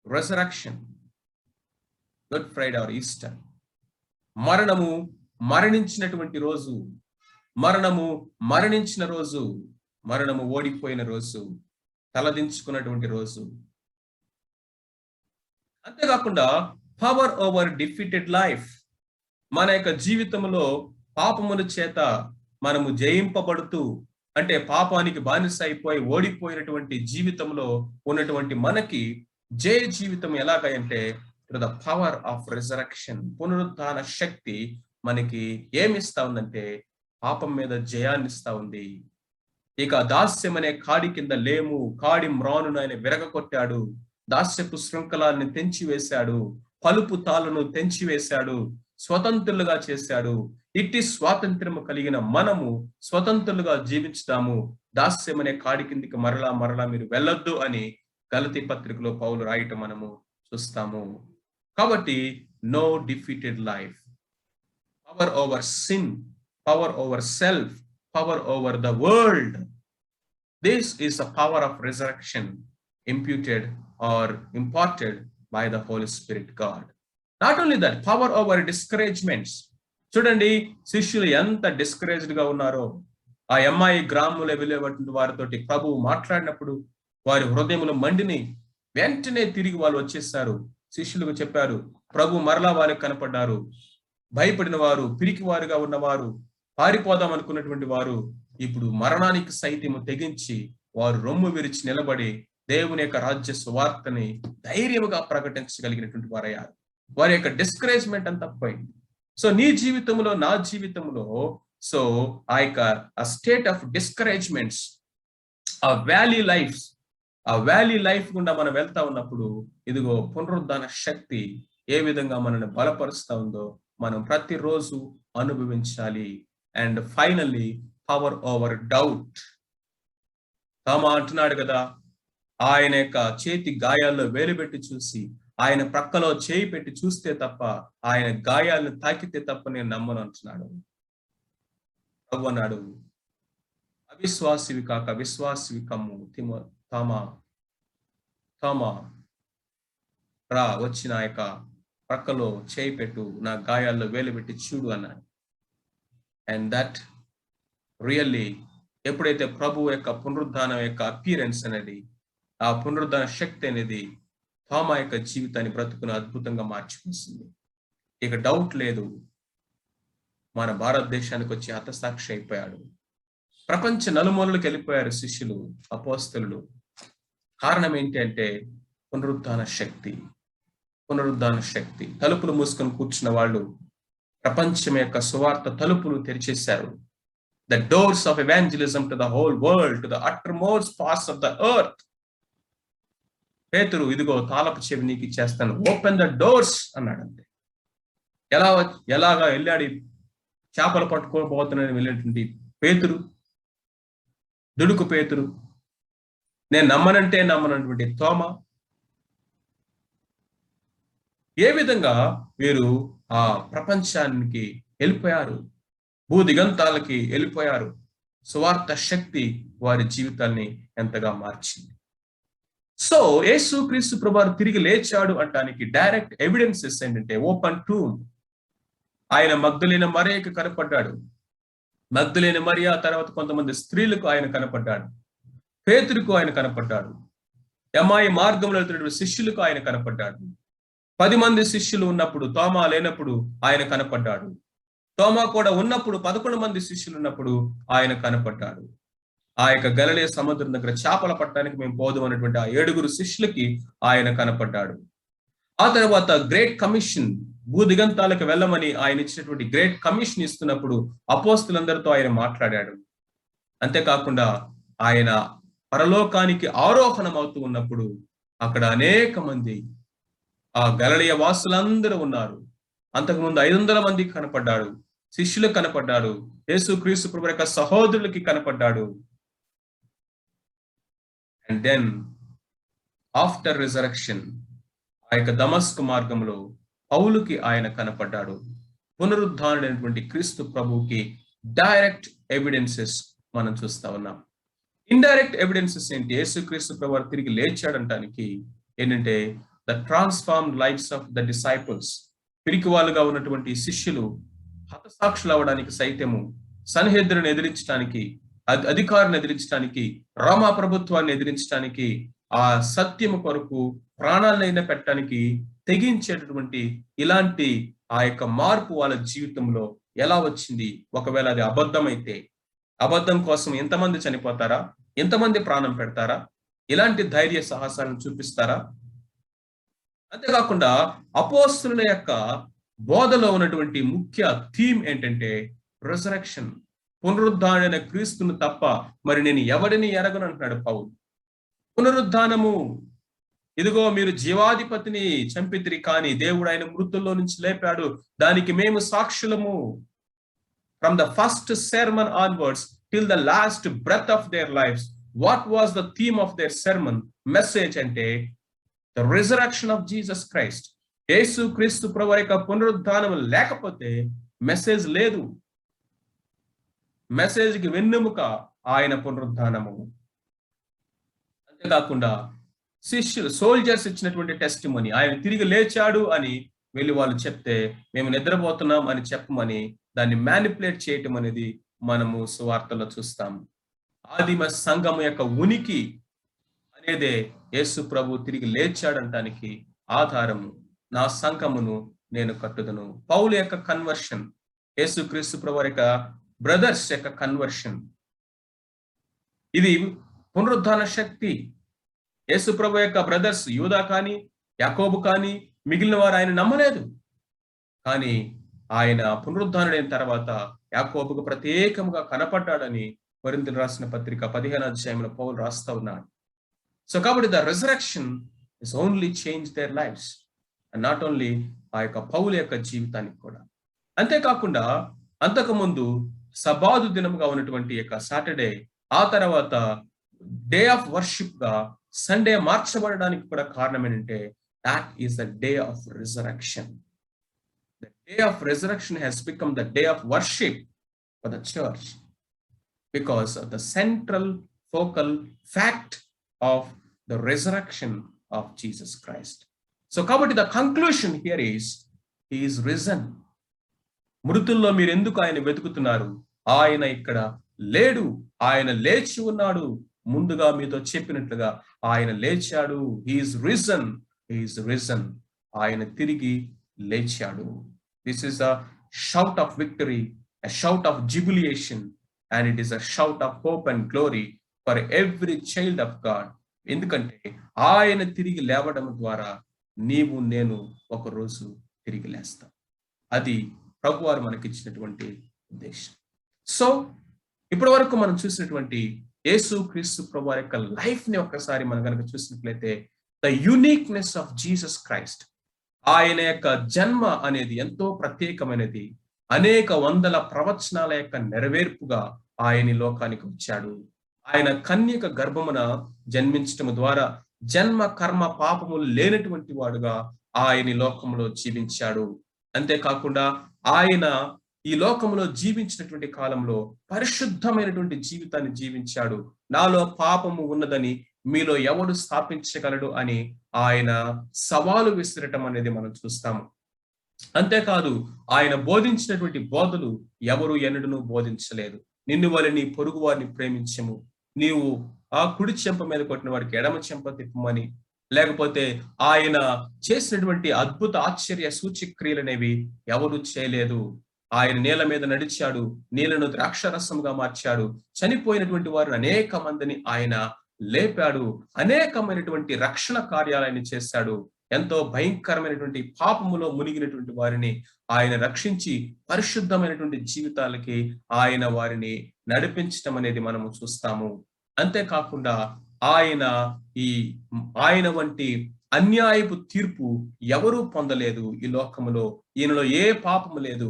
resurrection. Good Friday or Easter. మరణము మరణించినటువంటి రోజు, మరణించిన రోజు, మరణము ఓడిపోయిన రోజు, తలదించుకున్నటువంటి రోజు. అంతేకాకుండా పవర్ ఓవర్ డిఫీటెడ్ లైఫ్. మన యొక్క జీవితంలో పాపముల చేత మనము జయింపబడుతూ, అంటే పాపానికి బానిస అయిపోయి ఓడిపోయినటువంటి జీవితంలో ఉన్నటువంటి మనకి జయ జీవితం ఎలాగంటే ద పవర్ ఆఫ్ రిజరక్షన్. పునరుద్ధాన శక్తి మనకి ఏమిస్తా ఉందంటే పాపం మీద జయాన్ని ఇస్తా ఉంది. ఇక దాస్యం అనే కాడి కింద లేము, కాడి మ్రానును ఆయన విరగకొట్టాడు, దాస్యపు శృంఖలాన్ని తెంచివేశాడు, పలుపు తాళను తెంచివేశాడు, స్వతంత్రులుగా చేశాడు. ఇట్టి స్వాతంత్ర్యము కలిగిన మనము స్వతంత్రులుగా జీవించుతాము. దాస్యం అనే కాడి కిందికి మరలా మీరు వెళ్ళొద్దు అని గలతీ పత్రికలో పౌలు రాయటం మనము చూస్తాము. కాబట్టి no defeated life, power over sin, power over self, power over the world. This is the power of resurrection imputed or imparted by the Holy Spirit God. Not only that, power over discouragements. చూడండి శిష్యులు ఎంత discouraged గా ఉన్నారో. ఆ అమ్మాయి గ్రామంలో వెళ్ళేటువంటి వారితోటి ప్రభువు మాట్లాడినప్పుడు వారి హృదయముల మండిని వెంటనే తిరిగి వాళ్ళు వచ్చేసారు. శిష్యులకు చెప్పారు, ప్రభు మరలా వారికి కనపడ్డారు. భయపడిన వారు, పిరికి వారుగా ఉన్నవారు, పారిపోదాం అనుకున్నటువంటి వారు ఇప్పుడు మరణానికి సైతము తెగించి వారు రొమ్ము విరిచి నిలబడి దేవుని యొక్క రాజ్య సువార్తని ధైర్యముగా ప్రకటించగలిగినటువంటి వారయ్యారు. వారి యొక్క డిస్కరేజ్మెంట్ అంతా పోయింది. సో నీ జీవితంలో, నా జీవితంలో సో ఆ యొక్క స్టేట్ ఆఫ్ డిస్కరేజ్మెంట్స్, ఆ వ్యాలీ లైఫ్ గుండా మనం వెళ్తా ఉన్నప్పుడు ఇదిగో పునరుద్ధాన శక్తి ఏ విధంగా మనల్ని బలపరుస్తా ఉందో మనం ప్రతిరోజు అనుభవించాలి. And finally power over doubt. తామా అంటున్నాడు కదా, ఆయన యొక్క చేతి గాయాల్లో వేలు పెట్టి చూసి, ఆయన ప్రక్కలో చేయి పెట్టి చూస్తే తప్ప, ఆయన గాయాలను తాకితే తప్ప నేను నమ్మను అంటున్నాడు. ప్రభు అన్నాడు, అవిశ్వాసివి కాక విశ్వాసివి కమ్ము. తామా రా, వచ్చి నా యొక్క ప్రక్కలో చేయి పెట్టు, నా గాయాల్లో వేలు పెట్టి చూడు అన్నాడు. అండ్ దట్ రియల్లీ ఎప్పుడైతే ప్రభు యొక్క పునరుద్ధానం యొక్క అపియరెన్స్ అనేది, ఆ పునరుద్ధాన శక్తి అనేది థోమా యొక్క జీవితాన్ని, బ్రతుకును అద్భుతంగా మార్చివేసింది. ఇక డౌట్ లేదు, మన భారతదేశానికి వచ్చి హతసాక్షి అయిపోయాడు. ప్రపంచ నలుమూలలకు వెళ్ళిపోయారు శిష్యులు, అపోస్తలులు. కారణం ఏంటి అంటే పునరుద్ధాన శక్తి. తలుపులు మూసుకొని కూర్చున్న వాళ్ళు ప్రపంచం యొక్క సువార్త తలుపులు తెరిచేశారు. The doors of evangelism to the whole world, to the uttermost parts of the earth. పేతురు, ఇదిగో తాళపు చెవి నీకు ఇచ్చేస్తాను, ఓపెన్ ద డోర్స్ అన్నాడు. అంతే. ఎలాగా వెళ్ళాడు చేపలు పట్టుకోబోతున్నాడు వెళ్ళినటువంటి పేతురు, దుడుకు పేతురు, నేను నమ్మనంటే నమ్మనటువంటి తోమా, ఏ విధంగా వీరు ఆ ప్రపంచానికి వెళ్ళిపోయారు, భూదిగంతాలకి వెళ్ళిపోయారు. సువార్త శక్తి వారి జీవితాన్ని ఎంతగా మార్చింది. సో యేసుక్రీస్తు ప్రభువు తిరిగి లేచాడు అంటానికి డైరెక్ట్ ఎవిడెన్సెస్ ఏంటంటే ఓపెన్ టూమ్. ఆయన మగ్దలేని మరియకు కనపడ్డాడు. మగ్దలేని మరియ తర్వాత కొంతమంది స్త్రీలకు ఆయన కనపడ్డాడు. పేతురుకు ఆయన కనపడ్డాడు. ఎమ్మాయి మార్గంలో వెళ్తున్నటువంటి శిష్యులకు ఆయన కనపడ్డాడు. 10 మంది శిష్యులు ఉన్నప్పుడు, తోమా లేనప్పుడు ఆయన కనపడ్డాడు. తోమా కూడా ఉన్నప్పుడు 11 మంది శిష్యులు ఉన్నప్పుడు ఆయన కనపడ్డాడు. ఆ యొక్క గలిలయ సముద్రం దగ్గర చేపల పట్టడానికి మేము పోదు అన్నటువంటి ఆ 7 శిష్యులకి ఆయన కనపడ్డాడు. ఆ తర్వాత గ్రేట్ కమిషన్, భూదిగంతాలకు వెళ్ళమని ఆయన ఇచ్చినటువంటి గ్రేట్ కమిషన్ ఇస్తున్నప్పుడు అపోస్తులందరితో ఆయన మాట్లాడాడు. అంతేకాకుండా ఆయన పరలోకానికి ఆరోహణం అవుతూ ఉన్నప్పుడు అక్కడ అనేక మంది ఆ గలిలయ వాసులందరూ ఉన్నారు. అంతకుముందు 500 మందికి కనపడ్డాడు, శిష్యులకు కనపడ్డాడు, యేసుక్రీస్తు ప్రభువు యొక్క సహోదరులకి కనపడ్డాడు. అండ్ దెన్ ఆఫ్టర్ రిజరెక్షన్ ఆ యొక్క దమస్కు మార్గంలో పౌలుకి ఆయన కనపడ్డాడు. పునరుద్ధానుడైనటువంటి క్రీస్తు ప్రభువుకి డైరెక్ట్ ఎవిడెన్సెస్ మనం చూస్తా ఉన్నాం. ఇండైరెక్ట్ ఎవిడెన్సెస్ ఏంటి? యేసుక్రీస్తు ప్రభువు తిరిగి లేచాడంటానికి ఏంటంటే the transformed lives of the disciples. పిరికి వాళ్ళుగా ఉన్నటువంటి శిష్యులు హతసాక్షులు అవడానికి సైతము, సన్హెద్రుని ఎదిరించడానికి, అధికారులను ఎదిరించడానికి, రోమా ప్రభుత్వాన్ని ఎదిరించడానికి, ఆ సత్యము కొరకు ప్రాణాలైనా పెట్టడానికి తెగించేటటువంటి ఇలాంటి ఆ యొక్క మార్పు వాళ్ళ జీవితంలో ఎలా వచ్చింది? ఒకవేళ అది అబద్ధమైతే, అబద్ధం కోసం ఎంతమంది చనిపోతారా? ఎంతమంది ప్రాణం పెడతారా? ఇలాంటి ధైర్య సాహసాలను చూపిస్తారా? అంతేకాకుండా అపోస్తలుల యొక్క బోధలో ఉన్నటువంటి ముఖ్య థీమ్ ఏంటంటే రిజరెక్షన్. పునరుద్ధానైన క్రీస్తును తప్ప మరి నేను ఎవరిని ఎరగను అంటున్నాడు పౌలు. పునరుద్ధానము, ఇదిగో మీరు జీవాధిపతిని చంపితిరి కానీ దేవుడు ఆయన మృతుల్లో నుంచి లేపాడు, దానికి మేము సాక్షులము. From the first sermon onwards till the last breath of their lives, what was the theme of their sermon message అంటే the resurrection of Jesus Christ. యేసు క్రీస్తు ప్రభువు యొక్క పునరుద్ధానం లేకపోతే మెసేజ్ లేదు. మెసేజ్కి వెన్నెముక ఆయన పునరుద్ధానము. అంతేకాకుండా శిష్యులు సోల్జర్స్ ఇచ్చినటువంటి టెస్టిమనీ, ఆయన తిరిగి లేచాడు అని వెళ్ళి వాళ్ళు చెప్తే మేము నిద్రపోతున్నాం అని చెప్పమని దాన్ని మ్యానిపులేట్ చేయటం అనేది మనము సువార్తలో చూస్తాము. ఆదిమ సంఘం యొక్క ఉనికి అనేదే యేసు ప్రభు తిరిగి లేచాడంటానికి ఆధారము. నా సంఘమును నేను కట్టుదను. పౌలు యొక్క కన్వర్షన్, యేసు క్రీస్తు ప్రభు యొక్క బ్రదర్స్ యొక్క కన్వర్షన్, ఇది పునరుద్ధాన శక్తి. యేసు ప్రభు యొక్క బ్రదర్స్ యూదా కానీ యాకోబు కానీ మిగిలిన వారు ఆయన నమ్మలేదు. కానీ ఆయన పునరుద్ధానుడైన తర్వాత యాకోబుకు ప్రత్యేకంగా కనపడ్డాడని కొరింథీయులకు రాసిన పత్రిక 15వ అధ్యాయంలో పౌలు రాస్తా ఉన్నాడు. సో కాబట్టి the resurrection is only change their lifes, and not only ఆ యొక్క పౌలు యొక్క జీవితానికి కూడా. అంతేకాకుండా అంతకుముందు సబాదు దినముగా ఉన్నటువంటి యొక్క సాటర్డే, ఆ తర్వాత డే ఆఫ్ వర్షిప్ గా సండే మార్చబడడానికి కూడా కారణం ఏంటంటే that is the day of resurrection. The day of resurrection has become the day of worship for the church because of the central focal fact of the resurrection of Jesus Christ. So కాబట్టి the conclusion here is he is risen. మృతుల్లో మీరు ఎందుకు ఆయన వెతుకుతున్నారు? ఆయన ఇక్కడ లేడు, ఆయన లేచి ఉన్నాడు. ముందుగా మీతో చెప్పినట్లుగా ఆయన లేచాడు. he is risen. ఆయన తిరిగి లేచాడు. This is a shout of victory, a shout of jubilation, and it is a shout of hope and glory for every child of God. ఎందుకంటే ఆయన తిరిగి లేవడం ద్వారా నీవు నేను ఒక రోజు తిరిగి లేస్తాం. అది ప్రభువారు మనకిచ్చినటువంటి ఉద్దేశం. సో ఇప్పటి వరకు మనం చూసినటువంటి యేసు క్రీస్తు ప్రభువారి యొక్క లైఫ్ ని ఒక్కసారి మనం కనుక చూసినట్లయితే, the uniqueness of Jesus Christ, ఆయన యొక్క జన్మ అనేది ఎంతో ప్రత్యేకమైనది. అనేక వందల ప్రవచనాల యొక్క నెరవేర్పుగా ఆయన లోకానికి వచ్చాడు. ఆయన కన్యక గర్భమున జన్మించటం ద్వారా జన్మ కర్మ పాపములు లేనటువంటి వాడుగా ఆయన లోకంలో జీవించాడు. అంతేకాకుండా ఆయన ఈ లోకంలో జీవించినటువంటి కాలంలో పరిశుద్ధమైనటువంటి జీవితాన్ని జీవించాడు. నాలో పాపము ఉన్నదని మీలో ఎవడు స్థాపించగలడు అని ఆయన సవాలు విసిరటం అనేది మనం చూస్తాము. అంతేకాదు ఆయన బోధించినటువంటి బోధలు ఎవరు ఎన్నడూ బోధించలేదు. నిన్ను వలె నీ పొరుగు వారిని ప్రేమించము, నీవు ఆ కుడి చెంప మీద కొట్టిన వాడికి ఎడమ చెంప తిప్పమని, లేకపోతే ఆయన చేసినటువంటి అద్భుత ఆశ్చర్య సూచక్రియలు అనేవి ఎవరు చేయలేదు. ఆయన నీళ్ళ మీద నడిచాడు, నీళ్లను ద్రాక్షరసంగా మార్చాడు, చనిపోయినటువంటి వారిని అనేక మందిని ఆయన లేపాడు, అనేకమైనటువంటి రక్షణ కార్యాలయాన్ని చేశాడు. ఎంతో భయంకరమైనటువంటి పాపములో మునిగినటువంటి వారిని ఆయన రక్షించి పరిశుద్ధమైనటువంటి జీవితాలకి ఆయన వారిని నడిపించటం అనేది మనము చూస్తాము. అంతేకాకుండా ఆయన వంటి అన్యాయపు తీర్పు ఎవరూ పొందలేదు ఈ లోకములో. ఈయనలో ఏ పాపము లేదు,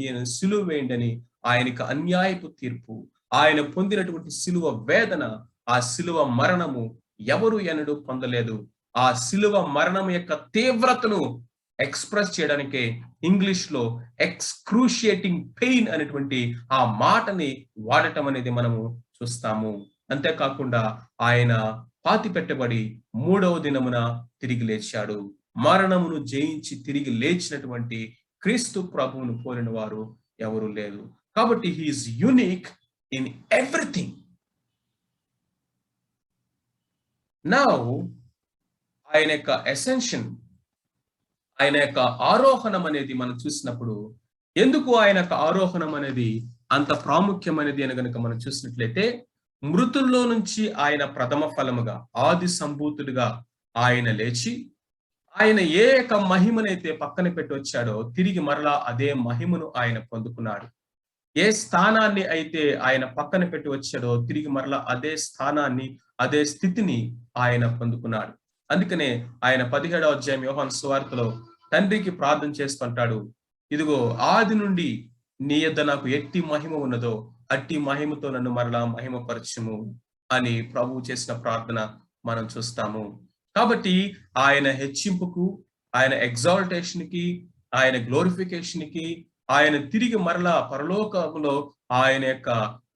ఈయన సిలువ వేయండి ఆయనకు అన్యాయపు తీర్పు, ఆయన పొందినటువంటి సిలువ వేదన, ఆ సిలువ మరణము ఎవరు ఎన్నడూ పొందలేదు. ఆ సిలువ మరణం యొక్క తీవ్రతను ఎక్స్ప్రెస్ చేయడానికే ఇంగ్లీష్ లో ఎక్స్క్రూషియేటింగ్ పెయిన్ అనేటువంటి ఆ మాటని వాడటం అనేది మనము చూస్తాము. అంతేకాకుండా ఆయన పాతి పెట్టబడి 3వ దినమున తిరిగి లేచాడు. మరణమును జయించి తిరిగి లేచినటువంటి క్రీస్తు ప్రభువును పోలిన వారు ఎవరు లేరు. కాబట్టి he is unique in everything. Now ఆయన యొక్క ఎసెన్షన్, ఆయన యొక్క ఆరోహణం అనేది మనం చూసినప్పుడు, ఎందుకు ఆయన యొక్క ఆరోహణం అనేది అంత ప్రాముఖ్యమైనది అని కనుక మనం చూసినట్లయితే, మృతుల్లో నుంచి ఆయన ప్రథమ ఫలముగా ఆది సంభూతుడిగా ఆయన లేచి, ఆయన ఏ యొక్క మహిమనైతే పక్కన పెట్టి వచ్చాడో తిరిగి మరలా అదే మహిమను ఆయన పొందుకున్నాడు. ఏ స్థానాన్ని అయితే ఆయన పక్కన పెట్టి వచ్చాడో తిరిగి మరలా అదే స్థానాన్ని, అదే స్థితిని ఆయన పొందుకున్నాడు. అందుకనే ఆయన 17వ అధ్యాయం యోహాను సువార్తలో తండ్రికి ప్రార్థన చేస్తుంటాడు, ఇదిగో ఆది నుండి నీ యొద్ద నాకు ఎట్టి మహిమ ఉన్నదో అట్టి మహిమతో నన్ను మరలా మహిమపరచుము అని ప్రభువు చేసిన ప్రార్థన మనం చూస్తాము. కాబట్టి ఆయన హెచ్చింపుకు, ఆయన ఎగ్జాల్టేషన్ కి, ఆయన గ్లోరిఫికేషన్ కి, ఆయన తిరిగి మరలా పరలోకములో ఆయన యొక్క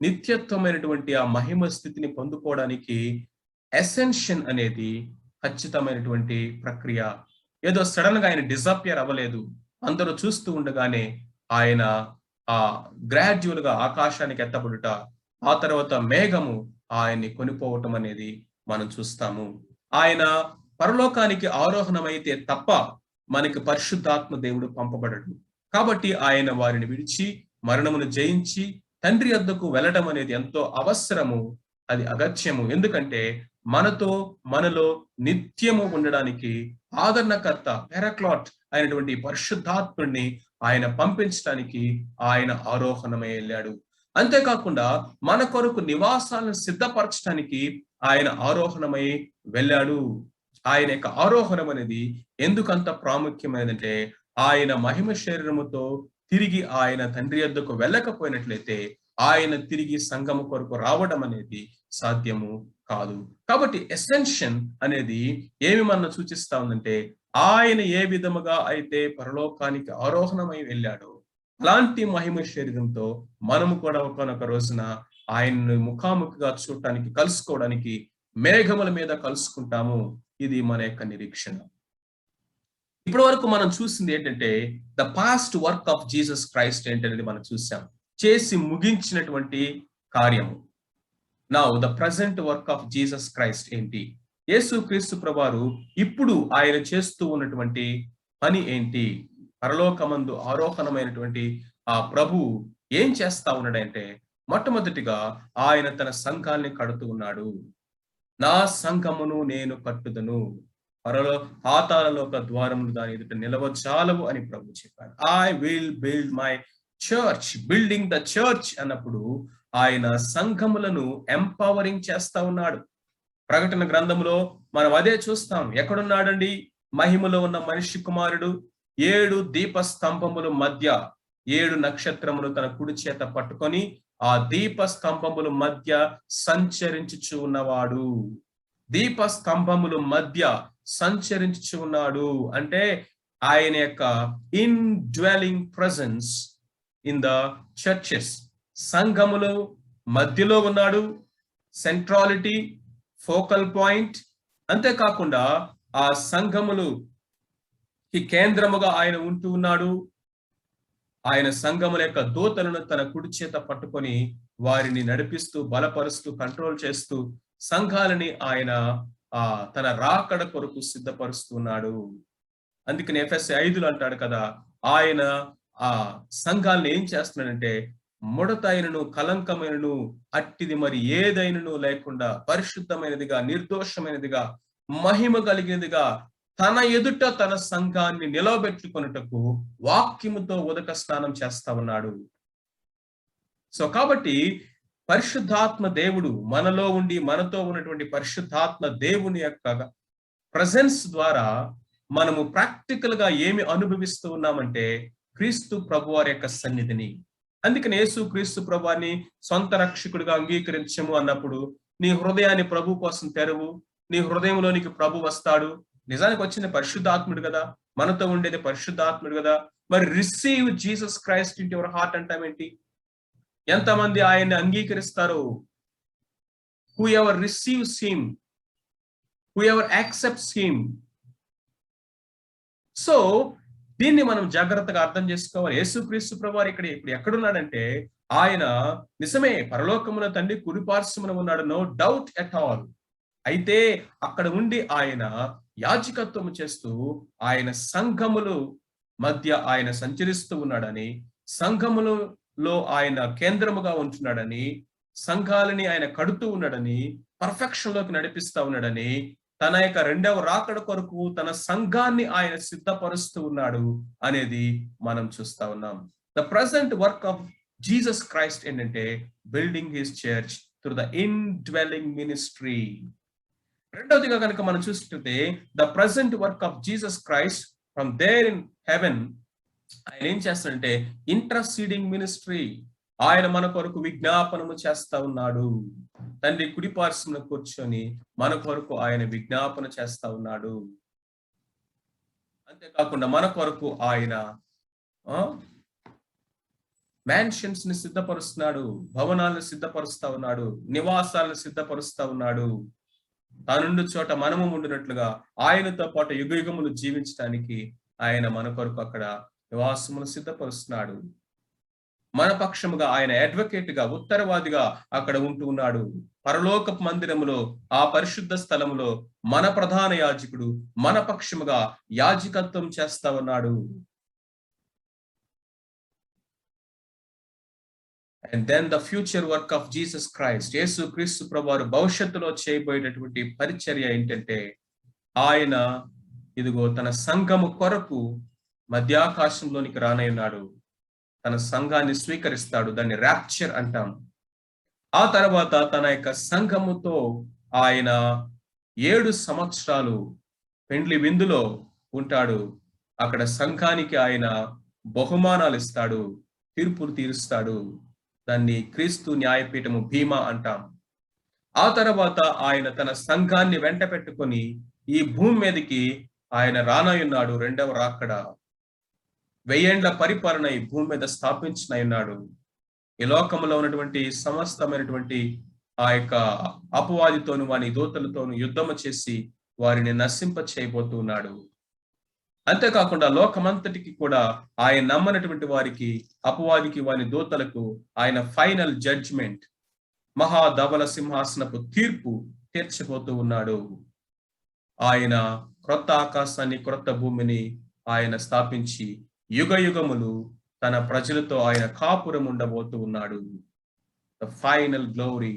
నిత్యత్వమైనటువంటి ఆ మహిమ స్థితిని పొందుకోవడానికి అసెన్షన్ అనేది ఖచ్చితమైనటువంటి ప్రక్రియ. ఏదో సడన్ గా ఆయన డిజపియర్ అవ్వలేదు. అందరూ చూస్తూ ఉండగానే ఆయన ఆ గ్రాడ్యువల్ గా ఆకాశానికి ఎత్తబడుట, ఆ తర్వాత మేఘము ఆయన్ని కొనిపోవటం అనేది మనం చూస్తాము. ఆయన పరలోకానికి ఆరోహణమైతే తప్ప మనకి పరిశుద్ధాత్మ దేవుడు పంపబడడు. కాబట్టి ఆయన వారిని విడిచి మరణమును జయించి తండ్రి యొద్దకు వెళ్ళటం అనేది ఎంతో అవసరము, అది అగత్యము. ఎందుకంటే మనలో నిత్యము ఉండడానికి ఆదరణకర్త పెరాక్లాట్ అయినటువంటి పరిశుద్ధాత్ముడిని ఆయన పంపించడానికి ఆయన ఆరోహణమై వెళ్ళాడు. అంతేకాకుండా మన కొరకు నివాసాలను సిద్ధపరచడానికి ఆయన ఆరోహణమై వెళ్ళాడు. ఆయన యొక్క ఆరోహణం అనేది ఎందుకంత ప్రాముఖ్యమైనదంటే, ఆయన మహిమ శరీరముతో తిరిగి ఆయన తండ్రి యొద్దకు వెళ్ళకపోయినట్లయితే ఆయన తిరిగి సంఘము కొరకు రావడం అనేది సాధ్యము కాదు. కాబట్టి ఎసెన్షన్ అనేది ఏమి మనం సూచిస్తా ఉందంటే, ఆయన ఏ విధముగా అయితే పరలోకానికి ఆరోహణమై వెళ్ళాడో అలాంటి మహిమ శరీరంతో మనము కూడా ఒకనొక రోజున ఆయన్ని ముఖాముఖిగా చూడటానికి, కలుసుకోవడానికి మేఘముల మీద కలుసుకుంటాము. ఇది మన యొక్క నిరీక్షణ. ఇప్పటి వరకు మనం చూసింది ఏంటంటే, the past work of Jesus Christ ఏంటనేది మనం చూసాం. చేసి ముగించినటువంటి కార్యము. Now the present work of Jesus Christ ఏంటి? యేసు క్రీస్తు ప్రభువారు ఇప్పుడు ఆయన చేస్తూ ఉన్నటువంటి పని ఏంటి? పరలోకమందు ఆరోహణమైనటువంటి ఆ ప్రభు ఏం చేస్తా ఉన్నాడంటే, మొట్టమొదటిగా ఆయన తన సంఘాన్ని కడుతూ ఉన్నాడు. నా సంఘమును నేను కట్టుదను, పాతాళలోక ద్వారములు దాని ఎదుట నిలవజాలవు అని ప్రభు చెప్పాడు. I will build my church. Building the church అన్నప్పుడు ఆయన సంఘములను ఎంపవరింగ్ చేస్తా ఉన్నాడు. ప్రకటన గ్రంథంలో మనం అదే చూస్తాం. ఎక్కడున్నాడండి? మహిమలో ఉన్న మనిషి కుమారుడు 7 దీప స్తంభముల మధ్య 7 నక్షత్రములు తన కుడి చేత పట్టుకొని ఆ దీప స్తంభముల మధ్య సంచరించుచు ఉన్నవాడు. దీప స్తంభముల మధ్య సంచరించుచు ఉన్నాడు అంటే ఆయన యొక్క indwelling presence in the churches. సంఘములు మధ్యలో ఉన్నాడు, సెంట్రాలిటీ, ఫోకల్ పాయింట్. అంతేకాకుండా ఆ సంఘములుకి కేంద్రముగా ఆయన ఉంటూ ఉన్నాడు. ఆయన సంఘముల యొక్క దూతలను తన కుడి చేత పట్టుకొని వారిని నడిపిస్తూ, బలపరుస్తూ, కంట్రోల్ చేస్తూ సంఘాలని ఆయన తన రాకడ కొరకు సిద్ధపరుస్తున్నాడు. అందుకని ఎఫెసీ 5లో అంటాడు కదా, ఆయన ఆ సంఘాలను ఏం చేస్తున్నాడంటే, ముడతైనను కలంకమైనను అట్టిది మరి ఏదైనను లేకుండా పరిశుద్ధమైనదిగా, నిర్దోషమైనదిగా, మహిమ కలిగినదిగా తన ఎదుట తన సంఘాన్ని నిలవబెట్టుకొనుటకు వాక్యముతో ఉదక స్నానం చేస్తా ఉన్నాడు. సో కాబట్టి పరిశుద్ధాత్మ దేవుడు మనలో ఉండి మనతో ఉన్నటువంటి పరిశుద్ధాత్మ దేవుని యొక్క ప్రెజెన్స్ ద్వారా మనము ప్రాక్టికల్ గా ఏమి అనుభవిస్తూ ఉన్నామంటే, క్రీస్తు ప్రభువారి యొక్క సన్నిధిని. అందుకని యేసు క్రీస్తు ప్రభువాన్ని సొంత రక్షకుడిగా అంగీకరించము అన్నప్పుడు నీ హృదయాన్ని ప్రభు కోసం తెరవు. నీ హృదయంలోనికి ప్రభు వస్తాడు. నిజానికి వచ్చిన పరిశుద్ధాత్ముడు కదా, మనతో ఉండేది పరిశుద్ధాత్ముడు కదా. మరి రిసీవ్ జీసస్ క్రైస్ట్ ఇంటి యువర్ హార్ట్ అంటామేంటి? ఎంతమంది ఆయన్ని అంగీకరిస్తారు? Who ever receives him, who ever accepts him. So దీన్ని మనం జాగ్రత్తగా అర్థం చేసుకోవాలి. యేసుక్రీస్తు ప్రభువారు ఇప్పుడు ఎక్కడున్నాడంటే, ఆయన నిజమే పరలోకమున తండ్రి కుడిపార్శ్వమున ఉన్నాడు, నో డౌట్ ఎట్ ఆల్. అయితే అక్కడ ఉండి ఆయన యాజకత్వం చేస్తూ ఆయన సంఘములు మధ్య ఆయన సంచరిస్తూ ఉన్నాడని, సంఘములలో ఆయన కేంద్రముగా ఉంటున్నాడని, సంఘాలని ఆయన కడుతూ ఉన్నాడని, పర్ఫెక్షన్ లోకి నడిపిస్తా ఉన్నాడని, తన యొక్క 2వ రాకడ కొరకు తన సంఘాన్ని ఆయన సిద్ధపరుస్తూ ఉన్నాడు అనేది మనం చూస్తా ఉన్నాం. The present work of Jesus Christ ఏంటంటే, building his church through the indwelling ministry. రెండవదిగా కనుక మనం చూస్తుంటే, the present work of Jesus Christ from there in heaven, ఆయన ఏం చేస్తాడంటే ఇంటర్సీడింగ్ మినిస్ట్రీ. ఆయన మన కొరకు విజ్ఞాపనము చేస్తా ఉన్నాడు. తండ్రి కుడిపార్శ్వమున కూర్చొని మన కొరకు ఆయన విజ్ఞాపన చేస్తా ఉన్నాడు. అంతేకాకుండా మన కొరకు ఆయన మ్యాన్షన్స్ ని సిద్ధపరుస్తున్నాడు, భవనాలను సిద్ధపరుస్తా ఉన్నాడు, నివాసాలను సిద్ధపరుస్తా ఉన్నాడు. తానుండు చోట మనము ఉండినట్లుగా ఆయనతో పాటు యుగయుగములు జీవించడానికి ఆయన మన కొరకు అక్కడ నివాసములు సిద్ధపరుస్తున్నాడు. మన పక్షముగా ఆయన అడ్వకేట్ గా, ఉత్తరవాదిగా అక్కడ ఉంటూ ఉన్నాడు. పరలోక మందిరములో, ఆ పరిశుద్ధ స్థలములో మన ప్రధాన యాజకుడు మన పక్షముగా యాజకత్వం చేస్తా ఉన్నాడు. And then the future work of Jesus Christ, Yesu Kristu ప్రభువారు భవిష్యత్తులో చేయబోయేటటువంటి పరిచర్య ఏంటంటే, ఆయన ఇదిగో తన సంఘము కొరకు మధ్యాకాశంలోనికి రానయ్యున్నాడు. తన సంఘాన్ని స్వీకరిస్తాడు, దాన్ని ర్యాప్చర్ అంటాం. ఆ తర్వాత తన యొక్క సంఘముతో ఆయన 7 సంవత్సరాలు పెండ్లి విందులో ఉంటాడు. అక్కడ సంఘానికి ఆయన బహుమానాలు ఇస్తాడు, తీర్పులు తీరుస్తాడు. దాన్ని క్రీస్తు న్యాయపీఠము భీమా అంటాం. ఆ తర్వాత ఆయన తన సంఘాన్ని వెంట పెట్టుకొని ఈ భూమి మీదకి ఆయన రానయ్యున్నాడు. రెండవ రాకడ 1000 ఏండ్ల పరిపాలన ఈ భూమి మీద స్థాపించనయ్యున్నాడు. ఈ లోకంలో ఉన్నటువంటి సమస్తమైనటువంటి ఆ యొక్క అపవాదితోను వాని దూతలతోను యుద్ధము చేసి వారిని నశింప చేయబోతూ ఉన్నాడు. అంతేకాకుండా లోకమంతటికి కూడా ఆయన నమ్మనటువంటి వారికి, అపవాదికి, వాని దూతలకు ఆయన ఫైనల్ జడ్జ్మెంట్, మహాధవల సింహాసనపు తీర్పు తీర్చబోతూ ఉన్నాడు. ఆయన క్రొత్త ఆకాశాన్ని, క్రొత్త భూమిని ఆయన స్థాపించి యుగయుగములు తన ప్రజలతో ఆయన కాపురం ఉండబోతూ ఉన్నాడు. The final glory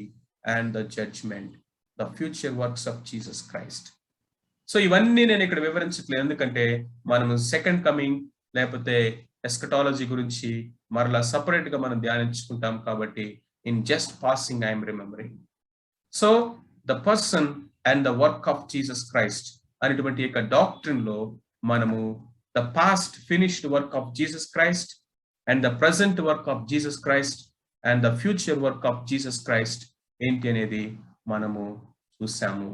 and the judgement, the future works of Jesus Christ. So ఇవన్నీ నేను ఇక్కడ వివరించట్లేదు, ఎందుకంటే మనము సెకండ్ కమింగ్ లేకపోతే ఎస్కటాలజీ గురించి మరలా సపరేట్ గా మనం ధ్యానించుకుంటాం. కాబట్టి in just passing I'm remembering. So the person and the work of Jesus Christ అనేటువంటి యొక్క డాక్ట్రిన్ లో మనము the past finished work of Jesus Christ and the present work of Jesus Christ and the future work of Jesus Christ ఏంటి అనేది మనము చూసాము.